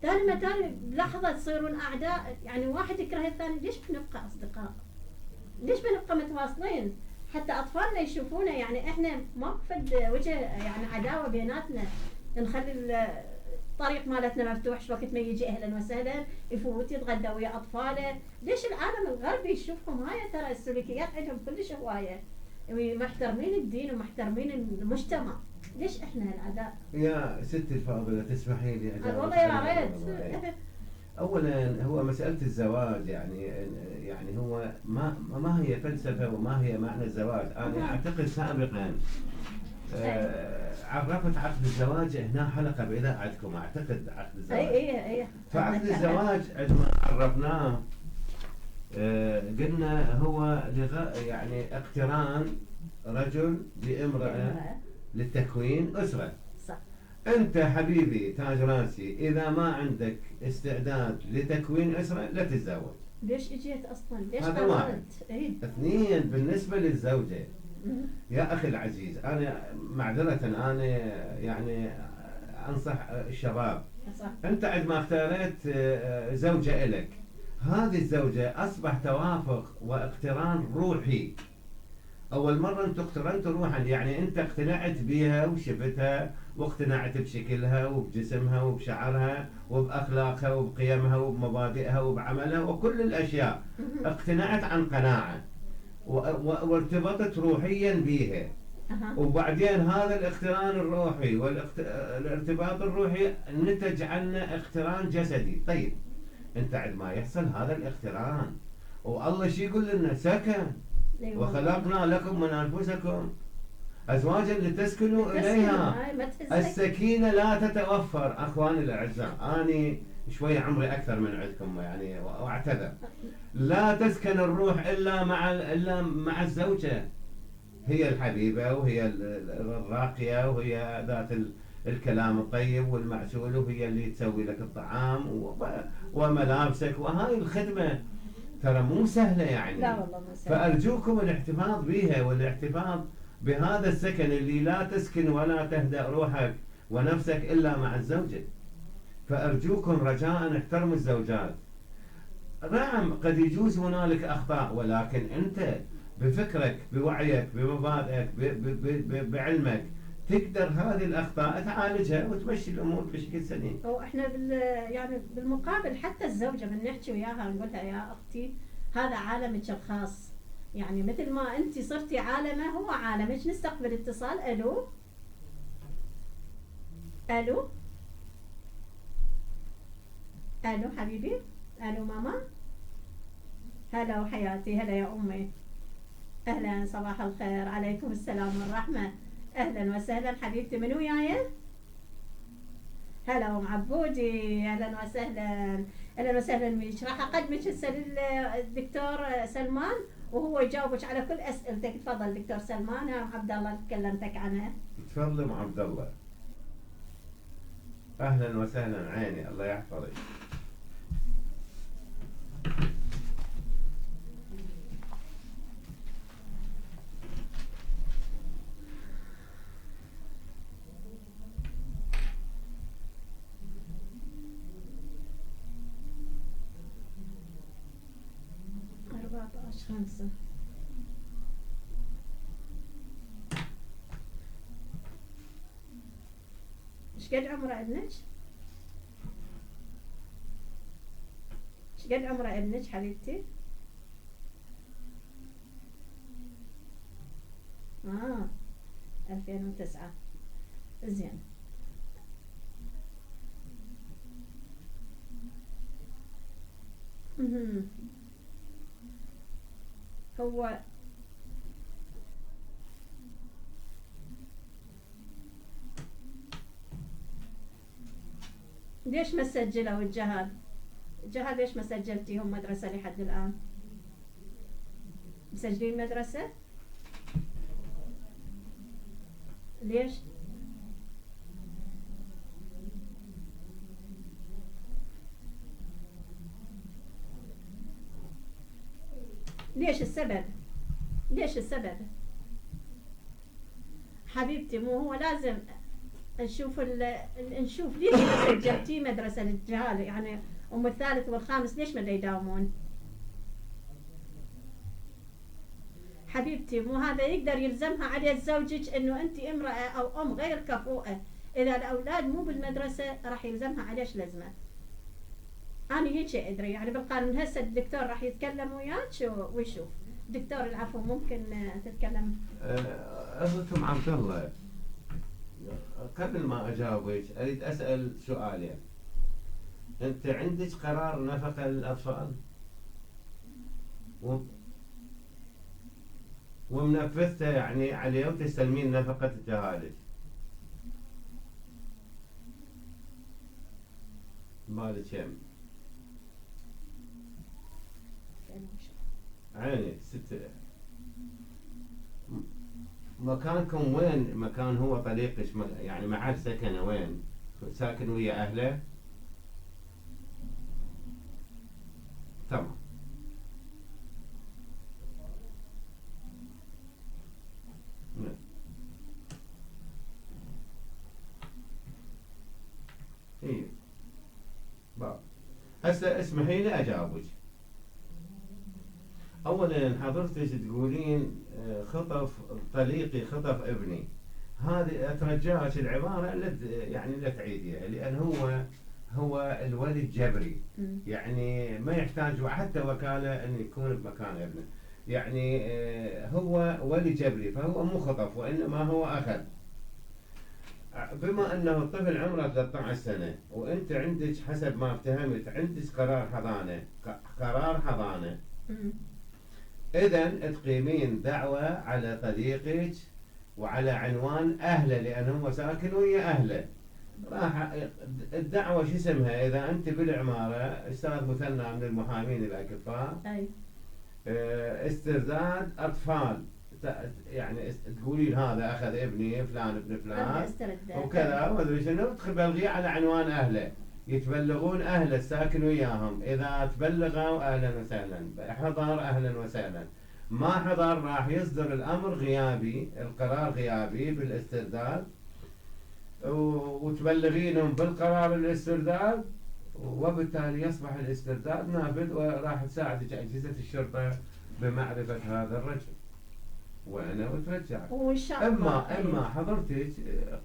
ثاني ما ثاني لحظة تصيرون اعداء. يعني واحد يكره الثاني، ليش بنبقى اصدقاء؟ ليش بنبقى متواصلين؟ حتى اطفالنا يشوفونا، يعني احنا ما فد وجه يعني عداوة بيناتنا، نخلي الطريق مالتنا مفتوح، شو وقت ما يجي اهلا وسهلا، يفوت يتغدى ويا اطفاله. ليش العالم الغربي يشوفهم هاي ترى السلوكيات عندهم كلش هوايه، محترمين الدين ومحترمين المجتمع، ليش احنا هالعداء؟ يا ست الفاضلة تسمحي لي والله يا ريت. أولا هو مسألة الزواج يعني هو ما هي فلسفة وما هي معنى الزواج. أنا أعتقد سابقا عرفت عقد الزواج هنا حلقة بإذاعتكم، أعتقد عقد الزواج. اي فعقد الزواج عندما عرفناه قلنا هو يعني اقتران رجل بامرأة للتكوين أسرة. صح. أنت حبيبي تاج راسي إذا ما عندك استعداد لتكوين أسرة لا تتزوج. ليش اجيت أصلا؟ ليش هذا واحد. إيه؟ اثنين، بالنسبة للزوجة يا أخي العزيز، أنا معذرة أنا يعني أنصح الشباب. صح. أنت عندما اختاريت زوجة إلك، هذه الزوجة أصبح توافق واقتران روحي. أول مرة أنت اقترنت روحا، يعني أنت اقتنعت بها وشفتها واقتنعت بشكلها وبجسمها وبشعرها وبأخلاقها وبقيمها وبمبادئها وبعملها وكل الأشياء، اقتنعت عن قناعة وارتبطت روحيا بها. وبعدين هذا الاقتران الروحي والارتباط الروحي نتج عنه اقتران جسدي. طيب انت عندما يحصل هذا الاقتران، والله شي يقول لنا سكن وخلقنا لكم من انفسكم ازواجا لتسكنوا اليها. السكينه لا تتوفر اخواني الاعزاء، اني شويه عمري اكثر من عندكم يعني واعتذر. لا تسكن الروح الا مع الزوجه، هي الحبيبه وهي الراقيه وهي ذات الكلام الطيب والمعسول، وهي اللي تسوي لك الطعام وملابسك، وهاي الخدمه ترى مو سهله يعني. لا والله مو سهله. فارجوكم الاحتفاظ بها والاحتفاظ بهذا السكن اللي لا تسكن ولا تهدأ روحك ونفسك الا مع الزوجه. فارجوكم رجاء احترموا الزوجات. نعم قد يجوز هنالك اخطاء، ولكن انت بفكرك بوعيك بمبادئك بعلمك تقدر هذه الاخطاء تعالجها وتمشي الامور بشكل سليم. واحنا يعني بالمقابل حتى الزوجه من نحكي وياها نقول لها يا اختي هذا عالمك الخاص، يعني مثل ما انت صرتي عالمه هو عالمك. نستقبل اتصال. الو الو الو حبيبي. الو ماما. هلا وحياتي. هلا يا امي. اهلا صباح الخير. عليكم السلام والرحمه. اهلا وسهلا حبيبتي. من وياي؟ هلا ام عبودي. اهلا وسهلا. اهلا وسهلا بك. راح اقدمك هسه للدكتور سلمان وهو يجاوبك على كل اسئلتك. تفضل دكتور سلمان. ام عبد الله تكلمتك عنها. تفضل ام عبد الله. اهلا وسهلا عيني الله يحفظك. خمسة. ايش قد عمره ابنك؟ ايش قد عمره ابنك حبيبتي؟ 2009. زين. هو ليش ما سجلوا الجهاد ليش ما سجلتيهم مدرسة لحد الآن؟ مسجلين مدرسة؟ ليش؟ ليش السبب؟ ليش السبب؟ حبيبتي مو هو لازم نشوف نشوف ليش سجلتي مدرسة للجهال يعني الثالث والخامس ليش ما يداومون؟ حبيبتي مو هذا يقدر يلزمها عليه زوجك انه انت امرأة او ام غير كفؤة، اذا الاولاد مو بالمدرسة راح يلزمها عليش لزمة. انا هيك ادري يعني بالقانون. هسه الدكتور راح يتكلم وياك ويشوف. دكتور العفو ممكن تتكلم؟ أختكم عبد الله، قبل ما أجاوبك أريد أسأل سؤالين. أنت عندك قرار نفقة للأطفال ومنفذته يعني عليه وتستلمين نفقة جهالك؟ مالك يم عيني ست. مكانكم وين؟ مكان هو طليقك يعني محل سكنه وين؟ ساكن ويا أهله؟ تمام. إيه هسه اسمحي لي أجاوبك. أولا حضرتك تقولين خطف طليقي خطف ابني، هذه أترجاك العبارة يعني لا تعيديها، لأن هو الولي الجبري يعني ما يحتاج حتى وكالة أن يكون بمكان ابنه، يعني هو ولي جبري فهو مو خطف وإنما هو أخذ. بما أنه الطفل عمره 13 سنة وأنت عندك حسب ما افتهمت عندك قرار حضانة، إذن تقيمين دعوة على طليقك وعلى عنوان أهله لأن هو ساكن ويا أهله. راح الدعوة شو اسمها إذا أنت بالعمارة أستاذ مثنى من المحامين الأكفاء استرداد أطفال، يعني تقولين هذا أخذ ابني فلان ابن فلان وكذا ومدري شنو، تبلغيه على عنوان أهله، يتبلغون أهله الساكن وياهم. إذا تبلغوا أهلا وسهلا، حضر أهلا وسهلا، ما حضر راح يصدر الأمر غيابي، القرار غيابي بالاسترداد، وتبلغينهم بالقرار الاسترداد، وبالتالي يصبح الاسترداد نافذ، وراح تساعدك أجهزة الشرطة بمعرفة هذا الرجل وأنا وترجع. إما حضرتك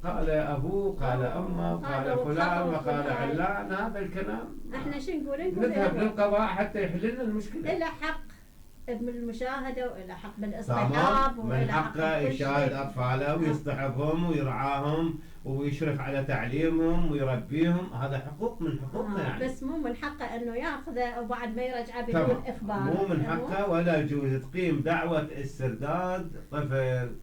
قال أبوه قال أمه قال فلان وقال علان، هذا الكلام احنا شو نقول نذهب للقضاء حتى يحل لنا المشكلة. إلى حق بالمشاهدة وإلى حق بالاصطحاب من حقه يشاهد أطفاله ويصطحبهم ويرعاهم ويشرف على تعليمهم ويربيهم، هذا حقوق من حقوقنا يعني. بس مو من حقه انه ياخذه وبعد ما يرجعه بدون اخبار. مو من حقه ولا يجوز تقيم دعوة استرداد طفل.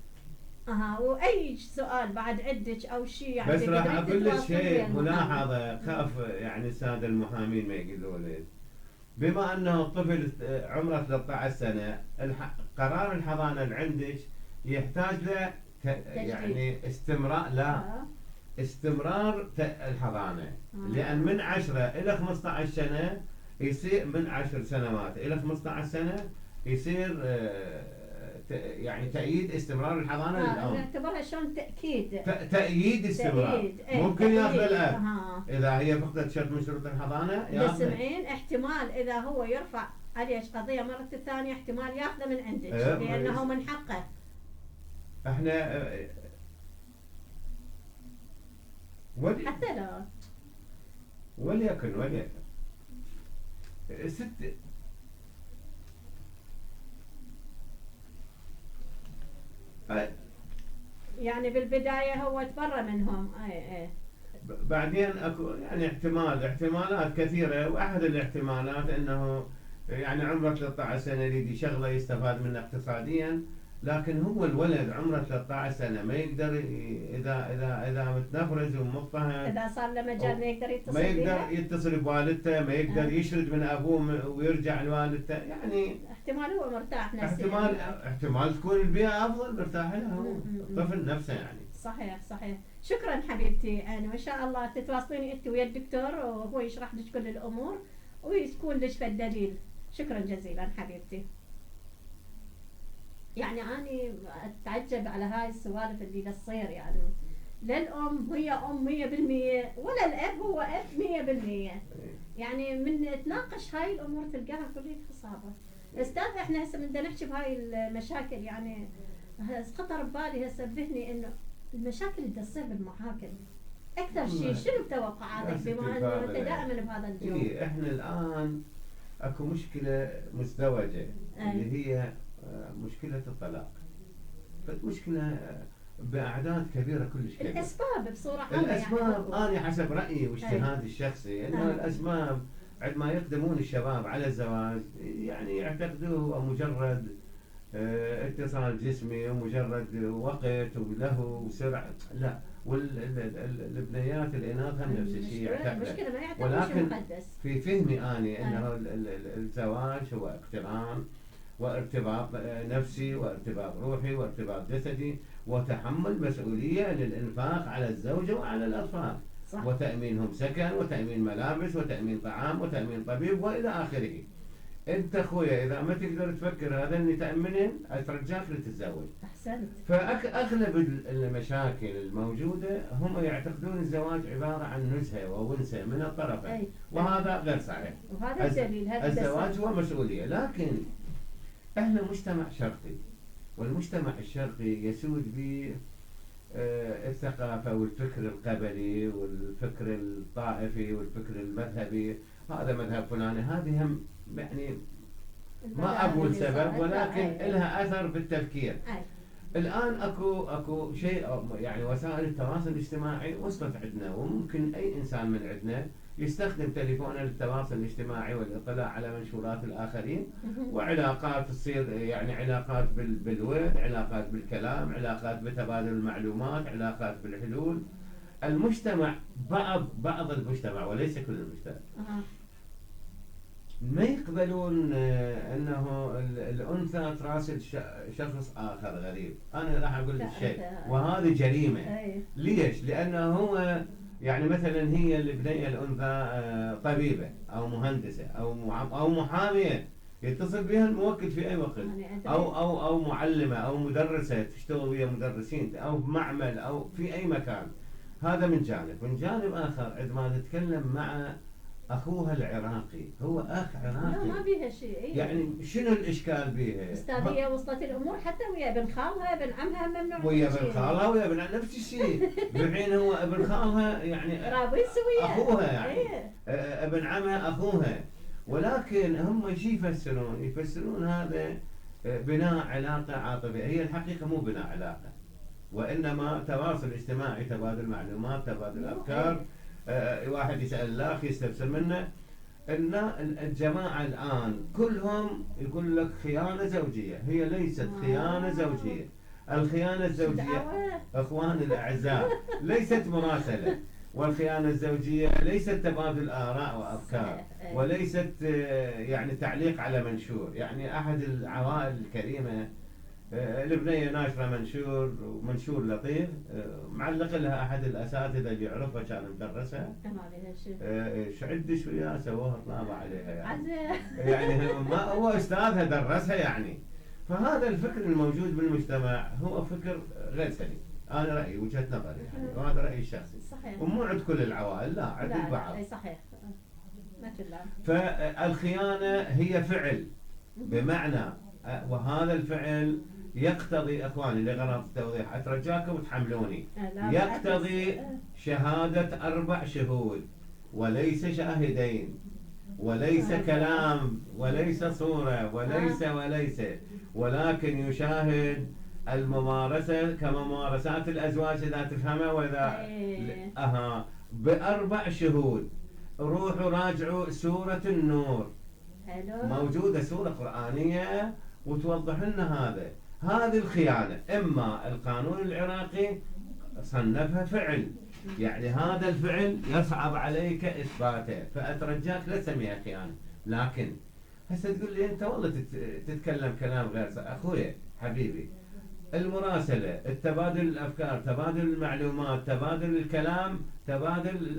واي سؤال بعد عندك او شيء يعني بس راح اقول لك شيء ملاحظة خاف يعني السادة المحامين ما يقولوا لي. بما انه الطفل عمره 13 سنة قرار الحضانة اللي عندك يحتاج له يعني استمرار الحضانة، لأن من 10 إلى 15 سنة يصير، من 10 سنوات إلى 15 سنة يصير يعني تأييد استمرار الحضانة للأم. نعتبرها شلون تأييد استمرار. ممكن ياخذ الأب إذا هي فقدت شرط من شروط الحضانة. بس سمعين احتمال إذا هو يرفع عليك قضية مرة الثانية احتمال ياخذه من عندك لأنه من حقه. احنا حتى لا وليكن ست يعني بالبداية هو تبرى منهم. بعدين اكو يعني احتمالات كثيرة، واحد الاحتمالات انه يعني عمره 13 سنة يريد يشغله يستفاد منه اقتصاديا، لكن هو الولد عمره 13 سنة ما يقدر إذا متنفرز ومضطهد، إذا صار له مجال ما يقدر يتصل بوالدته، ما يقدر يشرد من أبوه ويرجع لوالدته، يعني احتمال هو مرتاح نفسيا، احتمال تكون البيئة أفضل مرتاح لها هو الطفل نفسه يعني. صحيح. شكرا حبيبتي، يعني وإن شاء الله تتواصلين أنت ويا الدكتور وهو يشرح لك كل الأمور ويكون لك في الدليل. شكرا جزيلا حبيبتي. يعني أنا أتعجب على هاي السوالف اللي تصير يعني. لا الأم هي أم 100% ولا الأب هو أب 100%. يعني من تناقش هاي الأمور تلقاها كلها خصابة. أستاذ إحنا هسه بدنا نحكي بهاي المشاكل يعني. خطر ببالي هسه بذهني إنه المشاكل اللي تصير بالمحاكم أكثر شيء. شنو توقعاتك بما إنه أنت دائما بهذا الجو؟ إيه إحنا الآن أكو مشكلة مزدوجة اللي هي مشكلة الطلاق. مشكلة بأعداد كبيرة كلش كبيرة. الأسباب بصورة عامة الأسباب يعني أنا حسب رأيي واجتهادي الشخصي إنه الأسباب عندما يقدمون الشباب على الزواج يعني يعتقدوه مجرد اتصال جسمي ومجرد وقت وله وسرعة. لا، والبنيات الإناث هم نفس الشيء يعتقد. ولكن في فهمي أنا أنه الزواج هو اقتران وارتباط نفسي وارتباط روحي وارتباط جسدي وتحمل مسؤولية للإنفاق على الزوجة وعلى الأطفال. صح. وتأمينهم سكن وتأمين ملابس وتأمين طعام وتأمين طبيب وإلى آخره. أنت أخويا إذا ما تقدر تفكر هذا اللي تأمنين أترجاك لتتزوج. أحسنت. فأغلب المشاكل الموجودة هم يعتقدون الزواج عبارة عن نزهة وونسة من الطرفين. وهذا غير صحيح. وهذا الدليل. الزواج هو مسؤولية. لكن احنا مجتمع شرقي، والمجتمع الشرقي يسود به الثقافة والفكر القبلي والفكر الطائفي والفكر المذهبي. هذا مذهب فلاني، هذه هم يعني ما أقول سبب ولكن لها أثر بالتفكير. الآن أكو شيء يعني وسائل التواصل الاجتماعي وصلت عندنا، وممكن أي إنسان من عندنا يستخدم تليفونه للتواصل الاجتماعي والاطلاع على منشورات الآخرين، وعلاقات تصير يعني علاقات بالود، علاقات بالكلام، علاقات بتبادل المعلومات، علاقات بالحلول. المجتمع بعض المجتمع وليس كل المجتمع ما يقبلون أنه الأنثى تراسل شخص آخر غريب. أنا راح أقول لك شيء وهذه جريمة. ليش؟ لأنه هو يعني مثلا هي البنية الأنثى طبيبة أو مهندسة أو محامية، يتصل بها الموكل في أي وقت، أو معلمة أو مدرسة تشتغل ويا مدرسين أو معمل أو في أي مكان. هذا من جانب. من جانب آخر عندما تتكلم مع أخوها العراقي، هو أخ عراقي، لا ما بيها شيء. يعني شنو الإشكال بيها؟ أستاذ هي وصلت الأمور حتى ويا ابن خالها ابن عمها ممنوع. ويا ابن خالها ويا ابن نفس الشيء. بالحين هو ابن خالها يعني أخوها يعني ابن عمها أخوها. ولكن هم شي يفسرون هذا بناء علاقة عاطفية. هي الحقيقة مو بناء علاقة، وإنما تواصل اجتماعي، تبادل معلومات، تبادل أفكار. واحد يسأل الآخر يستفسر منه. إن الجماعة الآن كلهم يقول لك خيانة زوجية. هي ليست خيانة زوجية. الخيانة الزوجية أخواني الأعزاء ليست مراسلة، والخيانة الزوجية ليست تبادل آراء وأفكار، وليست يعني تعليق على منشور. يعني أحد العوائل الكريمة البنية ناشرة منشور لطيف، معلق لها أحد الأساتذة اللي يعرفها كان مدرسها. شعدش وياه سووها طلابة عليها يعني ما هو أستاذها درسها يعني. فهذا الفكر الموجود بالمجتمع هو فكر غير سليم. أنا رأيي وجهة نظري يعني، وهذا رأيي الشخصي. صحيح. ومو عند كل العوائل، لا عند البعض. صحيح. فالخيانة هي فعل بمعنى، وهذا الفعل يقتضي أخواني لغرض التوضيح أترجاكم وتحملوني، يقتضي شهادة 4 شهود وليس شاهدين، وليس كلام، وليس صورة، وليس ولكن يشاهد الممارسة كممارسات الأزواج إذا تفهمها. وإذا ب4 شهود. روحوا راجعوا سورة النور، موجودة سورة قرآنية وتوضح لنا هذه الخيانة. إما القانون العراقي صنفها فعل، يعني هذا الفعل يصعب عليك إثباته، فأترجاك لا تسميها خيانة. لكن هسه تقول لي أنت والله تتكلم كلام غير صح. أخويا حبيبي، المراسلة، التبادل الأفكار، تبادل المعلومات، تبادل الكلام،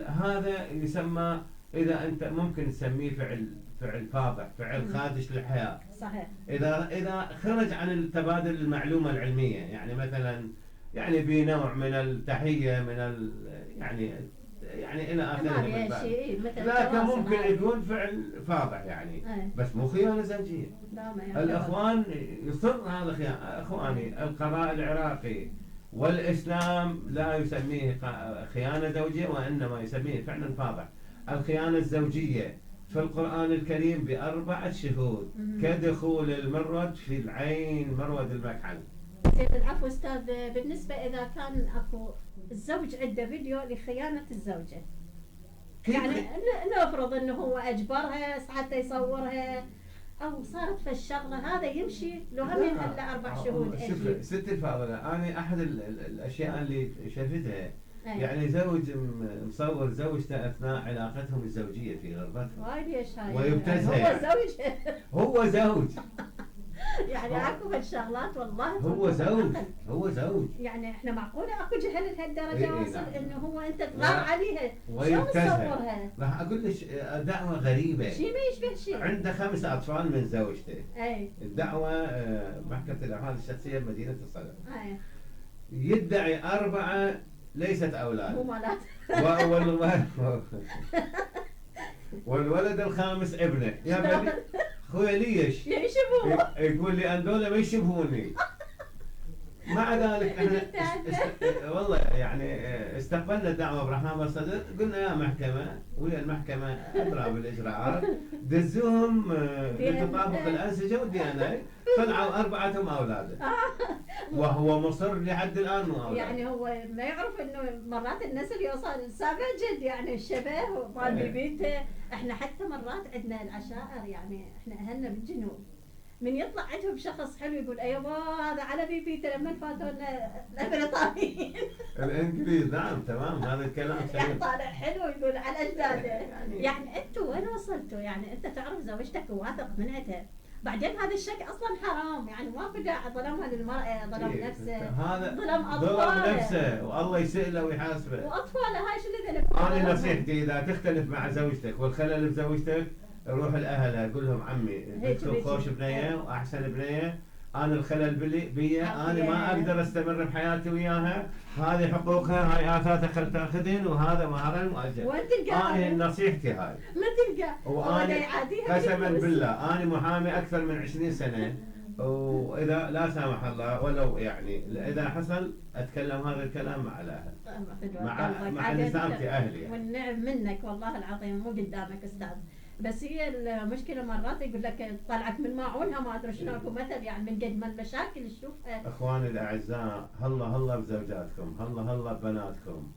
هذا يسمى، إذا أنت ممكن تسميه فعل فعل فاضح، فعل خادش للحياة. صحيح. إذا خرج عن التبادل المعلومة العلمية، يعني مثلا يعني بنوع من التحية من يعني إلى آخره من ما بعد. شيء مثل لكن التواصل ممكن هذا. يكون فعل فاضح يعني، بس مو خيانة زوجية. لا ما يعتبر. الإخوان يصر هذا خيانة. إخواني القضاء العراقي والإسلام لا يسميه خيانة زوجية، وإنما يسميه فعلا فاضح. الخيانة الزوجية في القرآن الكريم ب4 شهود كدخول المرود في العين مرود المكحل. العفو أستاذ، بالنسبة إذا كان أكو الزوج عنده فيديو لخيانة الزوجة، يعني نفرض إنه هو أجبرها حتى يصورها أو صارت في الشغلة، هذا يمشي لو هم ينهل 4 شهود. شوف ست الفاضلة، أنا أحد الأشياء اللي شفتها يعني زوج مصور زوجته أثناء علاقتهم الزوجية في غرفتهم ويبتزها. هو زوج. هو زوج. يعني اكو هالشغلات والله. هو زوج. يعني احنا معقوله اكو جهل لهالدرجه واصل انه هو انت تغار عليها شلون تصورها؟ راح اقول لك دعوه غريبه. شيء ما يشبه شيء. عنده 5 أطفال من زوجته. اي. الدعوه محكمه الاعمال الشخصيه بمدينه الصدر. اي. يدعي 4 ليست اولاد. مو مالات. والولد الخامس ابنه. يا بني خويا ليش؟ يشبهون. يقول لي أندولا ما يشبهوني. مع ذلك احنا والله يعني استقبلنا الدعوه برحمه الصدر، قلنا يا محكمه، ويا المحكمه ادرى بالاجراءات، دزوهم لتطابق الانسجه والديانه، طلعوا 4 اولاده. وهو مصر لحد الان مو اولاد. يعني هو ما يعرف انه مرات النسل يوصل 7 جد، يعني الشبه مال بيبيته. احنا حتى مرات عندنا العشائر، يعني احنا اهلنا بالجنوب من يطلع عندهم شخص حلو يقول ايوه هذا على بيبيته لما فاتونا البريطانيين. الانجليز. نعم تمام، هذا الكلام يعني طالع حلو يقول على اجداده. يعني انتوا وين وصلتوا؟ يعني انت تعرف زوجتك وواثق من عندها، بعدين هذا الشك اصلا حرام، يعني ماكو داعي ظلمها للمراه، ظلم نفسه، هذا ظلم اطفاله، ظلم نفسه والله يسأله ويحاسبه. واطفاله هاي شو اللي ذنب؟ انا نصيحتي اذا تختلف مع زوجتك والخلل بزوجتك، روح الاهل قول لهم عمي دكتور خوش بنيه واحسن بنيه، انا الخلل بي انا ما اقدر استمر بحياتي وياها، هذه حقوقها، هاي اثاثها خل تاخذين، وهذا مهرا مؤجل. وين تلقاها؟ انا نصيحتي هاي ما تلقى. وانا قسما بالله انا محامي اكثر من 20 سنه، واذا لا سامح الله ولو يعني اذا حصل اتكلم هذا الكلام مع الاهل، مع نسامتي اهلي يعني. والنعم منك والله العظيم، مو قدامك استاذ. بس هي المشكله مرات يقول لك طلعت من ماعونها ما ادري شنو، اكو مثل يعني من قد ما المشاكل نشوفها. اخواني الاعزاء، هلا بزوجاتكم، هلا ببناتكم.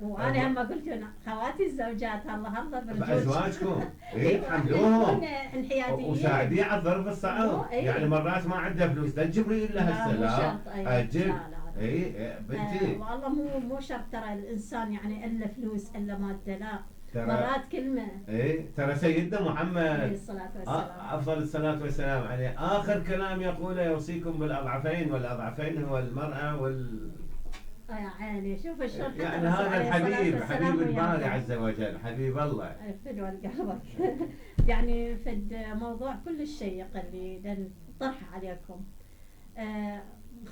وانا هم قلت خواتي الزوجات هلا بازواجكم. اي حملوهم انحياديين وساعديه على الظرف الصعب. يعني مرات ما عنده فلوس تجبري لها السلام اجل. اي بنتي والله مو شرط ترى الانسان يعني الا فلوس الا ماده، لا مرات كلمه. اي ترى سيدنا محمد عليه الصلاه والسلام افضل الصلاه والسلام عليه اخر كلام يقوله يوصيكم بالاضعفين، والاضعفين هو المراه يا عيني شوف شلون يعني هذا الحبيب، حبيب الباري عز وجل، حبيب الله. فدوى قلبك. يعني فد موضوع كل شيق اللي طرحه عليكم،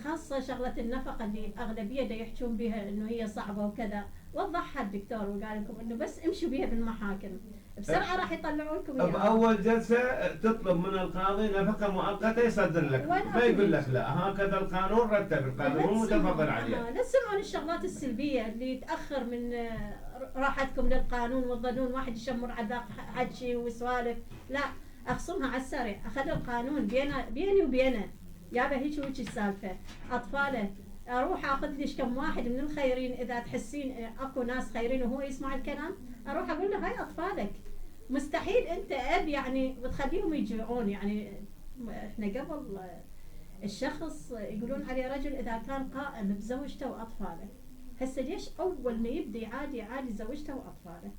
خاصة شغلة النفقة اللي الأغلبية دا يحجون بها إنه هي صعبة وكذا، وضحها الدكتور وقال لكم إنه بس امشوا بها بالمحاكم بسرعة راح يطلعوا لكم إياها. بأول جلسة تطلب من القاضي نفقة مؤقتة يصدر لك، ما يقول لك لا، هكذا القانون رتب، القانون مو متفضل عليه. لا تسمعون الشغلات السلبية اللي تأخر من راحتكم للقانون، وتظنون واحد يشمر على باقي حكي وسوالف، لا أخصمها على السريع، أخذ القانون بيني وبينه. يابا هيك السالفه، اطفاله اروح اخذ ليش كم واحد من الخيرين، اذا تحسين اكو ناس خيرين وهو يسمع الكلام اروح اقول له هاي اطفالك، مستحيل انت اب يعني وتخليهم يجوعون. يعني احنا قبل الشخص يقولون عليه رجل اذا كان قائم بزوجته واطفاله، هسه ليش اول ما يبدا عادي زوجته واطفاله؟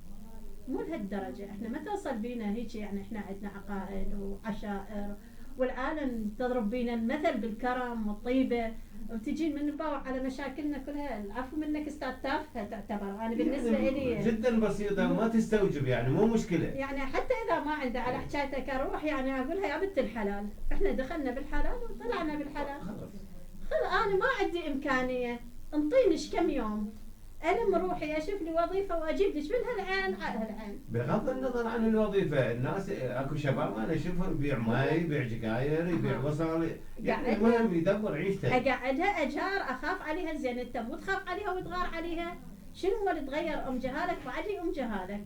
مو لهالدرجه، احنا ما توصل بينا هيك، يعني احنا عندنا عقائد وعشائر، والعالم تضرب بينا المثل بالكرم والطيبة، وتجين من نباوع على مشاكلنا كلها. العفو منك استاذ تافهه تعتبر. انا بالنسبه يعني لي جدا بسيطة ما تستوجب، يعني مو مشكلة. يعني حتى اذا ما عنده على حكايتك اروح يعني اقولها يا بنت الحلال، احنا دخلنا بالحلال وطلعنا بالحلال. خلاص انا ما عندي امكانيه، انطيني كم يوم الم روحي اشوف لي وظيفه واجيب لك من هالعين على هالعين. بغض النظر عن الوظيفة، الناس اكو شباب انا اشوفهم يبيع ماي، يبيع سجاير، يبيع بصل، يعني المهم يدبر عيشته. اقعدها اجار اخاف عليها. زين انت مو تخاف عليها وتغار عليها؟ شنو هو اللي تغير ام جهالك بعدي ام جهالك؟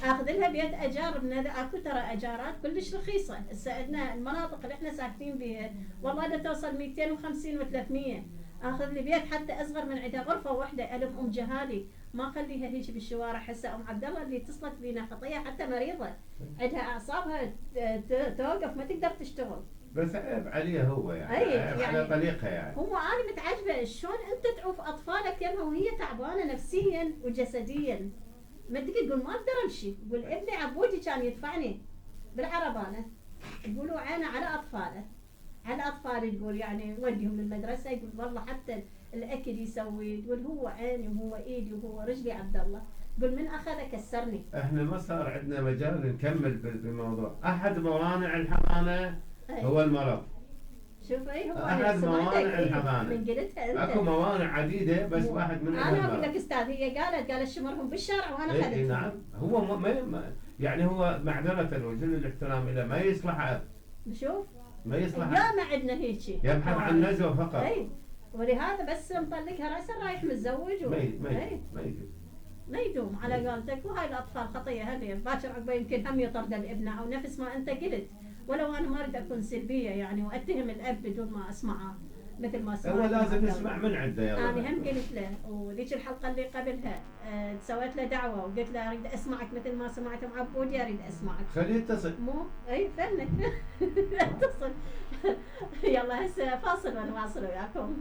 اخذ لها بيت اجار من هذا. اكو ترى اجارات كلش رخيصه. هسه عندنا المناطق اللي احنا ساكنين بيها والله ده توصل 250 و300. اخذ لي بيت حتى اصغر من عندها غرفه واحده الم ام جهالي، ما خليها هيك بالشوارع. هسه ام عبد الله اللي اتصلت بينا خطيه حتى مريضه عندها اعصابها توقف ما تقدر تشتغل. بس عيب عليها هو يعني، أي عيب يعني على طريقها يعني. هو انا متعجبه شلون انت تعوف اطفالك يمها وهي تعبانه نفسيا وجسديا. ما تقول ما اقدر امشي. يقول ابني عبودي كان يدفعني بالعربانه. يقولوا عينه على اطفاله، على اطفال. يقول يعني يوديهم للمدرسه. يقول والله حتى الاكل يسوي. يقول هو عيني وهو ايدي وهو رجلي عبد الله. يقول من اخذه كسرني. احنا ما صار عندنا مجال نكمل في الموضوع. احد موانع الحضانه هو المرض. شوف اي هو احد موانع الحضانه. من قلتها انت. اكو موانع عديده بس واحد منها انا اقول لك استاذ هي قالت شمرهم بالشارع وانا خذيتهم. اي نعم. هو ما يعني هو معذره وجل الاحترام له ما يصلح اب. شوف ما يصلح لا ما عندنا هيك. يبحث عن نزوه فقط. اي ولهذا بس مطلقها راسا رايح متزوج ما يدوم على قولتك. وهاي الاطفال خطيه هذه باكر عقبه يمكن هم يطرد الابن او نفس ما انت قلت. ولو انا ما اريد اكون سلبيه يعني واتهم الاب بدون ما اسمعه مثل ما سمعت. هو لازم نسمع من عنده. يلا انا هم قلت له وذيك الحلقه اللي قبلها سويت له دعوه وقلت له اريد اسمعك مثل ما سمعت معبودي اريد اسمعك. خليه يتصل. مو اي فنك اتصل. يلا هسه فاصل ونواصل وياكم.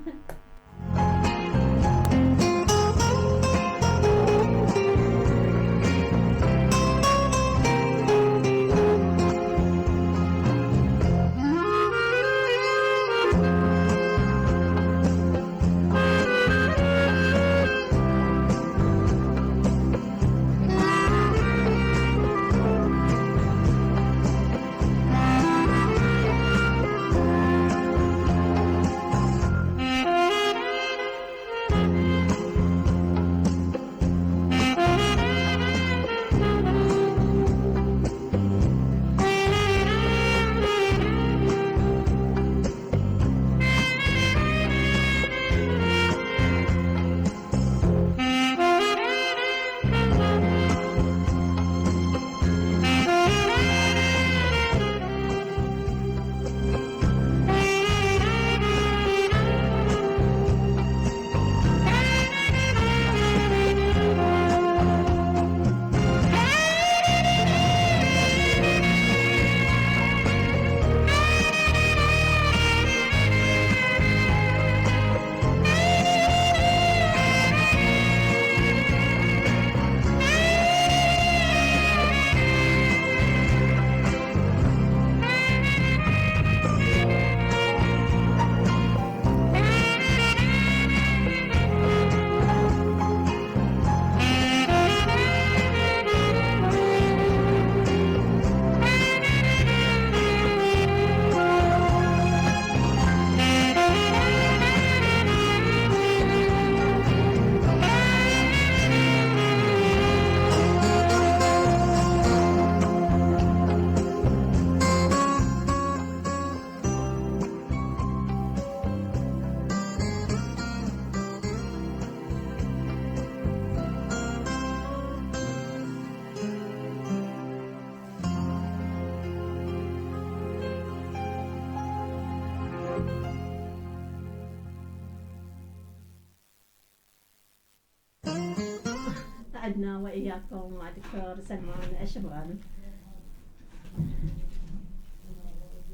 عدنا وإياكم مع دكتور سلمان الشمراني.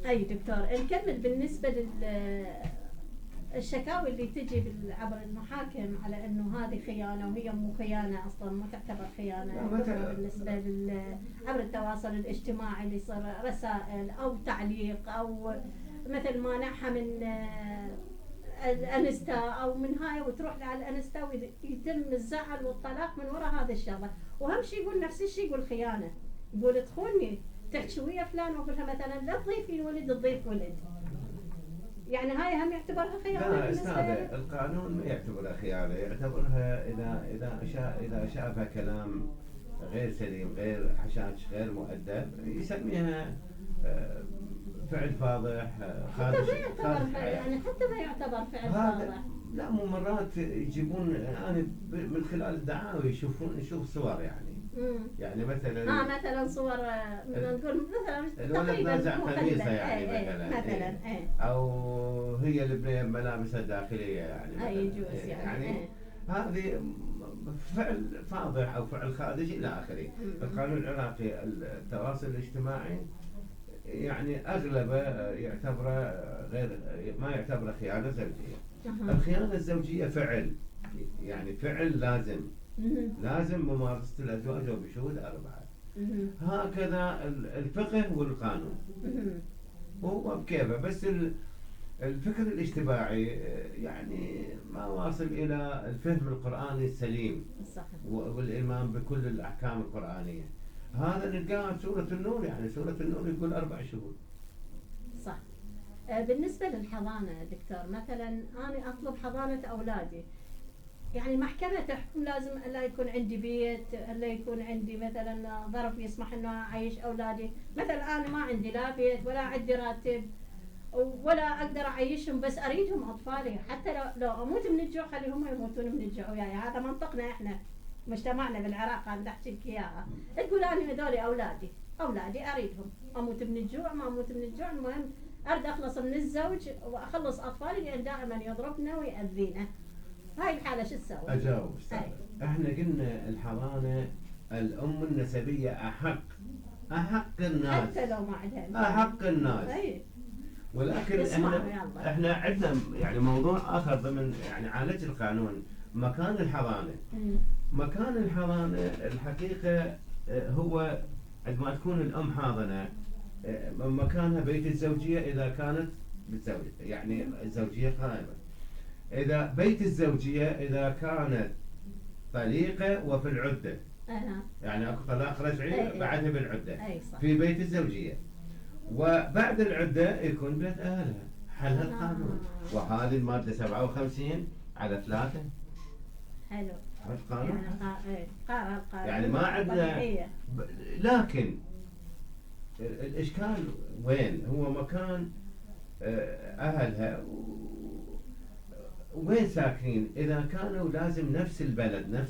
أي دكتور نكمل بالنسبة للشكاوي اللي تجي عبر المحاكم على إنه هذه خيانة وهي مو خيانة أصلاً ما تعتبر خيانة. بالنسبة عبر التواصل الاجتماعي اللي صار رسائل أو تعليق أو مثل ما نحى من الانستا او من هاي وتروح على الانستا ويتم الزعل والطلاق من وراء هذا الشغله. واهم شيء يقول نفس الشيء، يقول خيانه، يقول تخوني تحكي ويا فلان وقولها مثلا لا تضيفي ولد تضيف ولد، يعني هاي هم يعتبرها خيانه لا بالنسبه استاذ، لك؟ القانون ما يعتبرها خيانه، يعتبرها اذا شافها كلام غير سليم، غير حشاش، غير مؤدب، يسميها فعل فاضح، حتى ما يعتبر يعني حتى ما يعتبر فعل فاضح. لا، مو مرات يجيبون، انا من خلال الدعاوي نشوف صور يعني. يعني مثلا مثلا صور نقول مثلا الولد نازع قميصه يعني مثلا او هي اللي بملابسها الداخليه يعني يجوز يعني هذه فعل فاضح او فعل خارجي الى اخره. القانون العراقي التواصل الاجتماعي يعني اغلبه يعتبره ما يعتبره خيانه زوجيه. الخيانه الزوجيه فعل، يعني فعل لازم ممارسه الازواج وبشهود اربعه. هكذا الفقه والقانون هو بكيفه، بس الفكر الاجتماعي يعني ما واصل الى الفهم القراني السليم والايمان بكل الاحكام القرانيه. هذا نلقاه بسوره النور، يعني سوره النور يقول 4 شهور. صح. بالنسبه للحضانه دكتور، مثلا انا اطلب حضانه اولادي، يعني محكمة تحكم لازم الا يكون عندي بيت، الا يكون عندي مثلا ظرف يسمح انه اعيش اولادي. مثلا انا ما عندي لا بيت ولا عندي راتب ولا اقدر اعيشهم، بس اريدهم اطفالي، حتى لو اموت من الجوع خليهم يموتون من الجوع وياي. هذا منطقنا احنا، مجتمعنا بالعراق، انا احكي لك اياها. تقول انا هذول اولادي اريدهم، اموت من الجوع ما اموت من الجوع، المهم اريد اخلص من الزوج واخلص اطفالي لان دائما يضربنا ويأذينا. هاي الحالة شو تسوي؟ أجاوب أستاذ. إحنا قلنا الحضانة الأم النسبية أحق الناس، حتى لو ما عندها أحق الناس. ولكن إحنا عندنا يعني موضوع آخر ضمن يعني عالج القانون، مكان الحضانة. مكان الحضانة الحقيقة هو عندما تكون الأم حاضنة مكانها بيت الزوجية إذا كانت بالزوجية، يعني الزوجية قائمة. إذا بيت الزوجية إذا كانت طليقة وفي العدة، يعني أكو طلاق رجعي بعدها بالعدة في بيت الزوجية، وبعد العدة يكون بيت أهلها. حلها القانون، وهذه المادة 57 على 3. حلو. القانون يعني ما عندنا، لكن الإشكال وين؟ هو مكان أهلها وين ساكنين. إذا كانوا لازم نفس البلد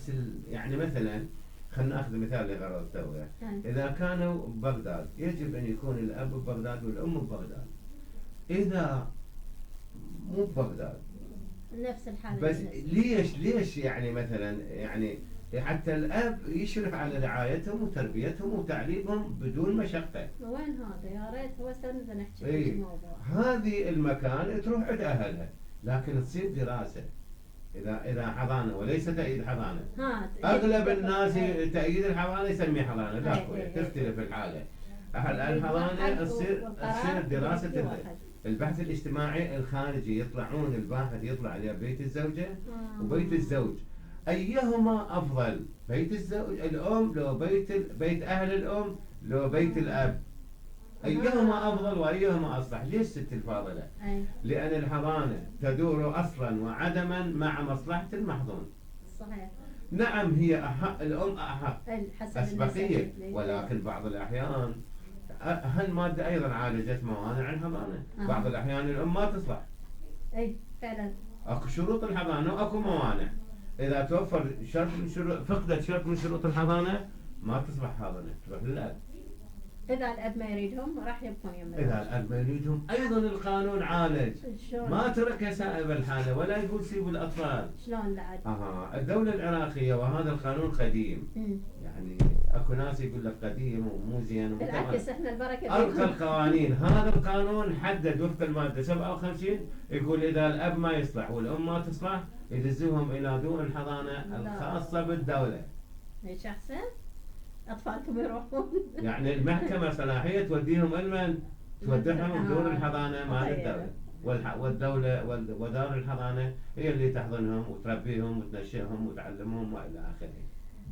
يعني مثلا خلينا ناخذ مثال لغرض التوعية. إذا كانوا ببغداد يجب أن يكون الأب ببغداد والأم ببغداد. إذا مو ببغداد نفس الحالة، بس ليش يعني مثلا يعني حتى الأب يشرف على رعايتهم وتربيتهم وتعليمهم بدون مشقة. وين هذا؟ يا ريت هو سنة نحكي في الموضوع. هذه المكان تروح عند أهلها، لكن تصير دراسة إذا حضانة وليس تأييد حضانة. أغلب الناس تأييد الحضانة يسميه حضانة، لا تختلف الحالة. الحضانة تصير دراسة البحث الاجتماعي الخارجي، يطلعون الباحث يطلع على بيت الزوجة وبيت الزوج، أيهما أفضل؟ بيت الزوج الأم لو بيت أهل الأم لو بيت الأب، أيهما أفضل وأيهما أصلح؟ ليش ست الفاضلة؟ لأن الحضانة تدور أصلا وعدما مع مصلحة المحضون. صحيح. نعم هي أحق، الأم أحق أسبقية، ولكن بعض الأحيان هالمادة أيضا عالجت موانع الحضانة. بعض الأحيان الأم ما تصلح. أي فعلا. أكو شروط الحضانة وأكو موانع. إذا توفر فقدت شرط من شروط الحضانة ما تصبح حاضنة، تروح للأب. إذا الأب ما يريدهم راح يبقون يمهم. إذا الأب ما يريدهم أيضا القانون عالج، ما ترك سائب الحالة ولا يقول سيبوا الأطفال. شلون بعد؟ الدولة العراقية وهذا القانون قديم. يعني أكو ناس يقول لك قديم ومو زين. بالعكس إحنا البركة أرقى القوانين. هذا القانون حدد وفق المادة 57 يقول إذا الأب ما يصلح والأم ما تصلح يدزوهم إلى دور الحضانة الخاصة بالدولة. ليش أحسن؟ أطفالكم يروحون. يعني المحكمة صلاحية توديهم المن تودعهم دور الحضانة مال الدولة. والدولة ودار الحضانة هي اللي تحضنهم وتربيهم وتنشئهم وتعلمهم وإلى آخره.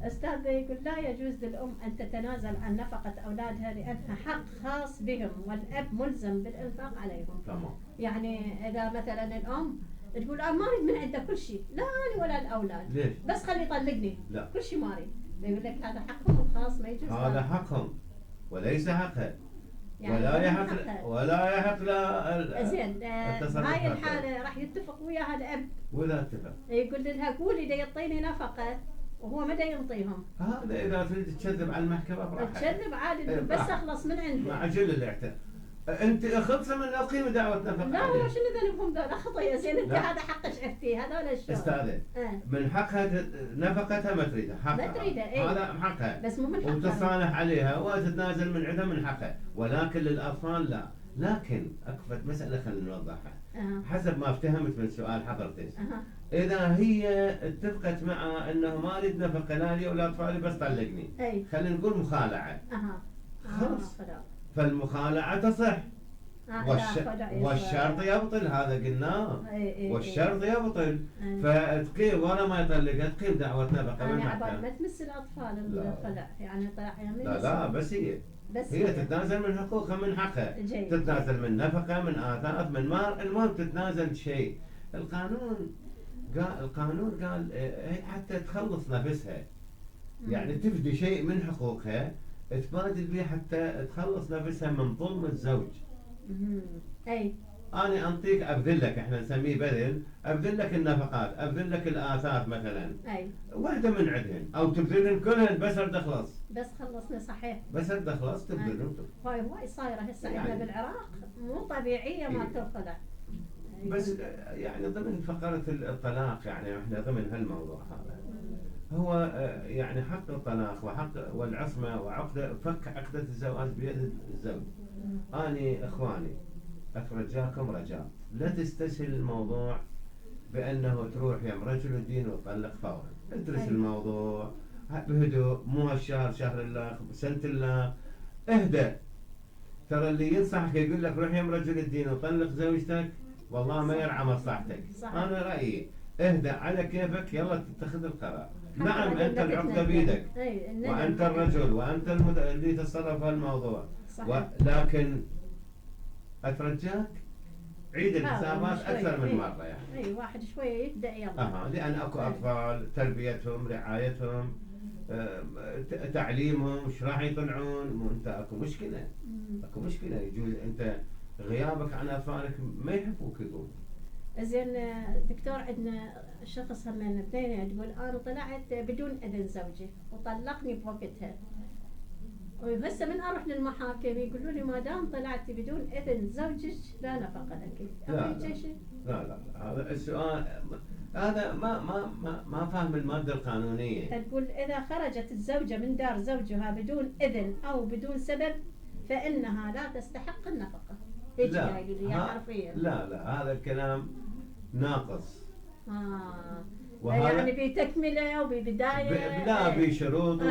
أستاذ يقول لا يجوز للأم أن تتنازل عن نفقة أولادها لأنها حق خاص بهم والأب ملزم بالإنفاق عليهم. تمام. يعني إذا مثلا الأم تقول أنا ما أريد من عنده كل شيء، لا أنا ولا الأولاد، ليش؟ بس خلي يطلقني، لا. كل شيء ما أريد. يقول لك هذا حقهم الخاص ما يجوز. هذا حقهم وليس حقها. يعني ولا يحق لا زين. هاي الحالة راح يتفق وياها الأب. وإذا اتفق يقول لها قولي دا يعطيني نفقة وهو ما دا ينطيهم. هذا إذا تريد تكذب على المحكمة براحتك. تكذب عادي بس أخلص من عندك. مع جل الاعتراف. أنت خلصة من القيمة دعوة نفقة. لا شنو ذنبهم ذول أخطأ يا زين أنت هذا حقك عفتي هذول الشغل. استاذة من حقها نفقتها ما تريدها حقها. ما تريدها إيه. هذا حقها. بس مو من حقها. وتصالح عليها وتتنازل من عندها من حقها، ولكن للأطفال لا. لكن أكفت مسألة خلينا نوضحها. حسب ما افتهمت من سؤال حضرتك. إذا هي اتفقت معه أنه ما أريد نفقة لا لي ولا أطفالي بس طلقني. خلينا نقول مخالعة. خلص. فالمخالعة تصح. والشرط يبطل هذا قلناه. والشرط يبطل. فتقيم ورا ما يطلقها تقيم دعوة نفقة. يعني عبارة ما تمس الأطفال الخلع يعني لا بس هي تتنازل من حقوقها من حقها. تتنازل من نفقة من آثاث من مال، المهم تتنازل شيء. القانون قال حتى تخلص نفسها، يعني تفدي شيء من حقوقها تبادل به حتى تخلص نفسها من ظلم الزوج. أي أنا أنطيك أبذل لك، إحنا نسميه بذل، أبذل لك النفقات، أبذل لك الآثاث مثلا. أي واحدة من عندهن أو تبذلن كلهن بس أرد أخلص. بس خلصنا صحيح. بس أرد أخلص تبذلن. هاي صايرة هسه يعني عندنا بالعراق مو طبيعية ما تنخلع. بس يعني ضمن فقرة الطلاق يعني إحنا ضمن هالموضوع هذا. هو يعني حق الطلاق وحق والعصمة وعقدة فك عقدة الزواج بيد الزوج. أنا إخواني أترجاكم رجاء لا تستسهل الموضوع بأنه تروح يم رجل الدين وتطلق فورا. ادرس الموضوع بهدوء، مو هالشهر شهر الله سنة الله، اهدأ. ترى اللي ينصحك يقول لك روح يم رجل الدين وطلق زوجتك والله ما يرعى مصلحتك. أنا رأيي اهدأ على كيفك، يلا تتخذ القرار. نعم أنت العقدة بيدك وأنت الرجل وأنت اللي تتصرف في الموضوع، لكن أترجاك عيد الحسابات أكثر من مرة يعني. أي واحد شوية يبدأ يلا. لأن أكو أطفال تربيتهم رعايتهم تعليمهم ايش راح يطلعون. أنت أكو مشكلة يجوز أنت غيابك عن أطفالك ما يحبوك يقول. زين دكتور عندنا شخص من اثنين تقول أنا طلعت بدون إذن زوجي وطلقني بوقتها، وهسه من أروح للمحاكم يقولوا لي ما دام طلعتي بدون إذن زوجك لا نفقة لك. لا هذا السؤال هذا ما فاهم المادة القانونية. تقول إذا خرجت الزوجة من دار زوجها بدون إذن أو بدون سبب فإنها لا تستحق النفقة. لا هذا الكلام ناقص. يعني بتكملة وببداية لا بشروط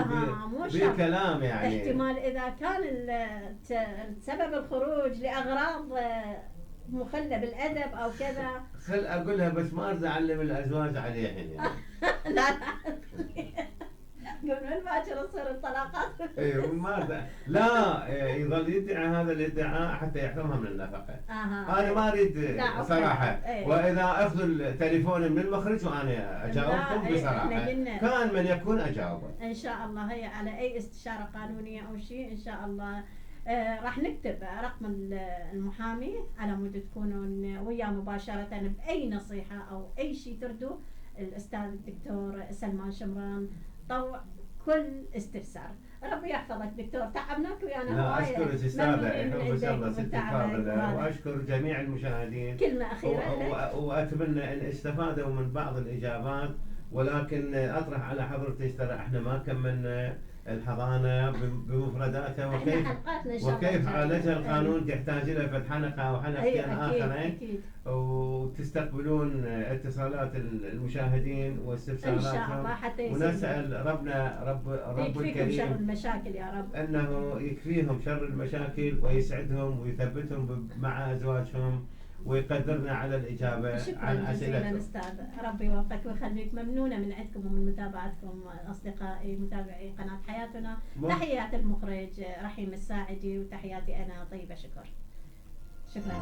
بكلام يعني. احتمال إذا كان سبب الخروج لأغراض مخلة بالأدب أو كذا. خل أقولها بس ما أرضى أعلم الأزواج عليهن يعني. لا قبل ما تصير الطلاقات. ايوه ما لا يظل يدعي هذا الادعاء حتى يحرمها من النفقه. انا ما اريد صراحه. واذا اخذ التليفون من المخرج وانا اجاوبكم بصراحه كان من يكون اجاوبه. ان شاء الله هي على اي استشاره قانونيه او شيء ان شاء الله راح نكتب رقم المحامي على مود تكونون وياه مباشره باي نصيحه او اي شيء تردوا الاستاذ الدكتور سلمان شمران طوع كل استفسار. ربي يحفظك دكتور، تعبناك ويانا هوايه. اشكرك استاذه يحفظك الله ستي فاضله، واشكر جميع المشاهدين. كلمه اخيره واتمنى ان استفادوا من بعض الاجابات، ولكن اطرح على حضرتك ترى احنا ما كملنا الحضانه بمفرداتها وكيف عالجها القانون. تحتاج الى فتح حلقه او حلقتين اخرين وتستقبلون اتصالات المشاهدين واستفساراتهم ونسال ربنا رب الكريم شر المشاكل يا رب انه يكفيهم شر المشاكل ويسعدهم ويثبتهم مع ازواجهم ويقدرنا على الإجابة عن شكرا جزيلا أسئلتكم. أستاذ، ربي يوفقك ويخليك. ممنونة من عندكم ومن متابعتكم أصدقائي متابعي قناة حياتنا. تحيات المخرج رحيم الساعدي وتحياتي أنا طيبة شكر. شكرا.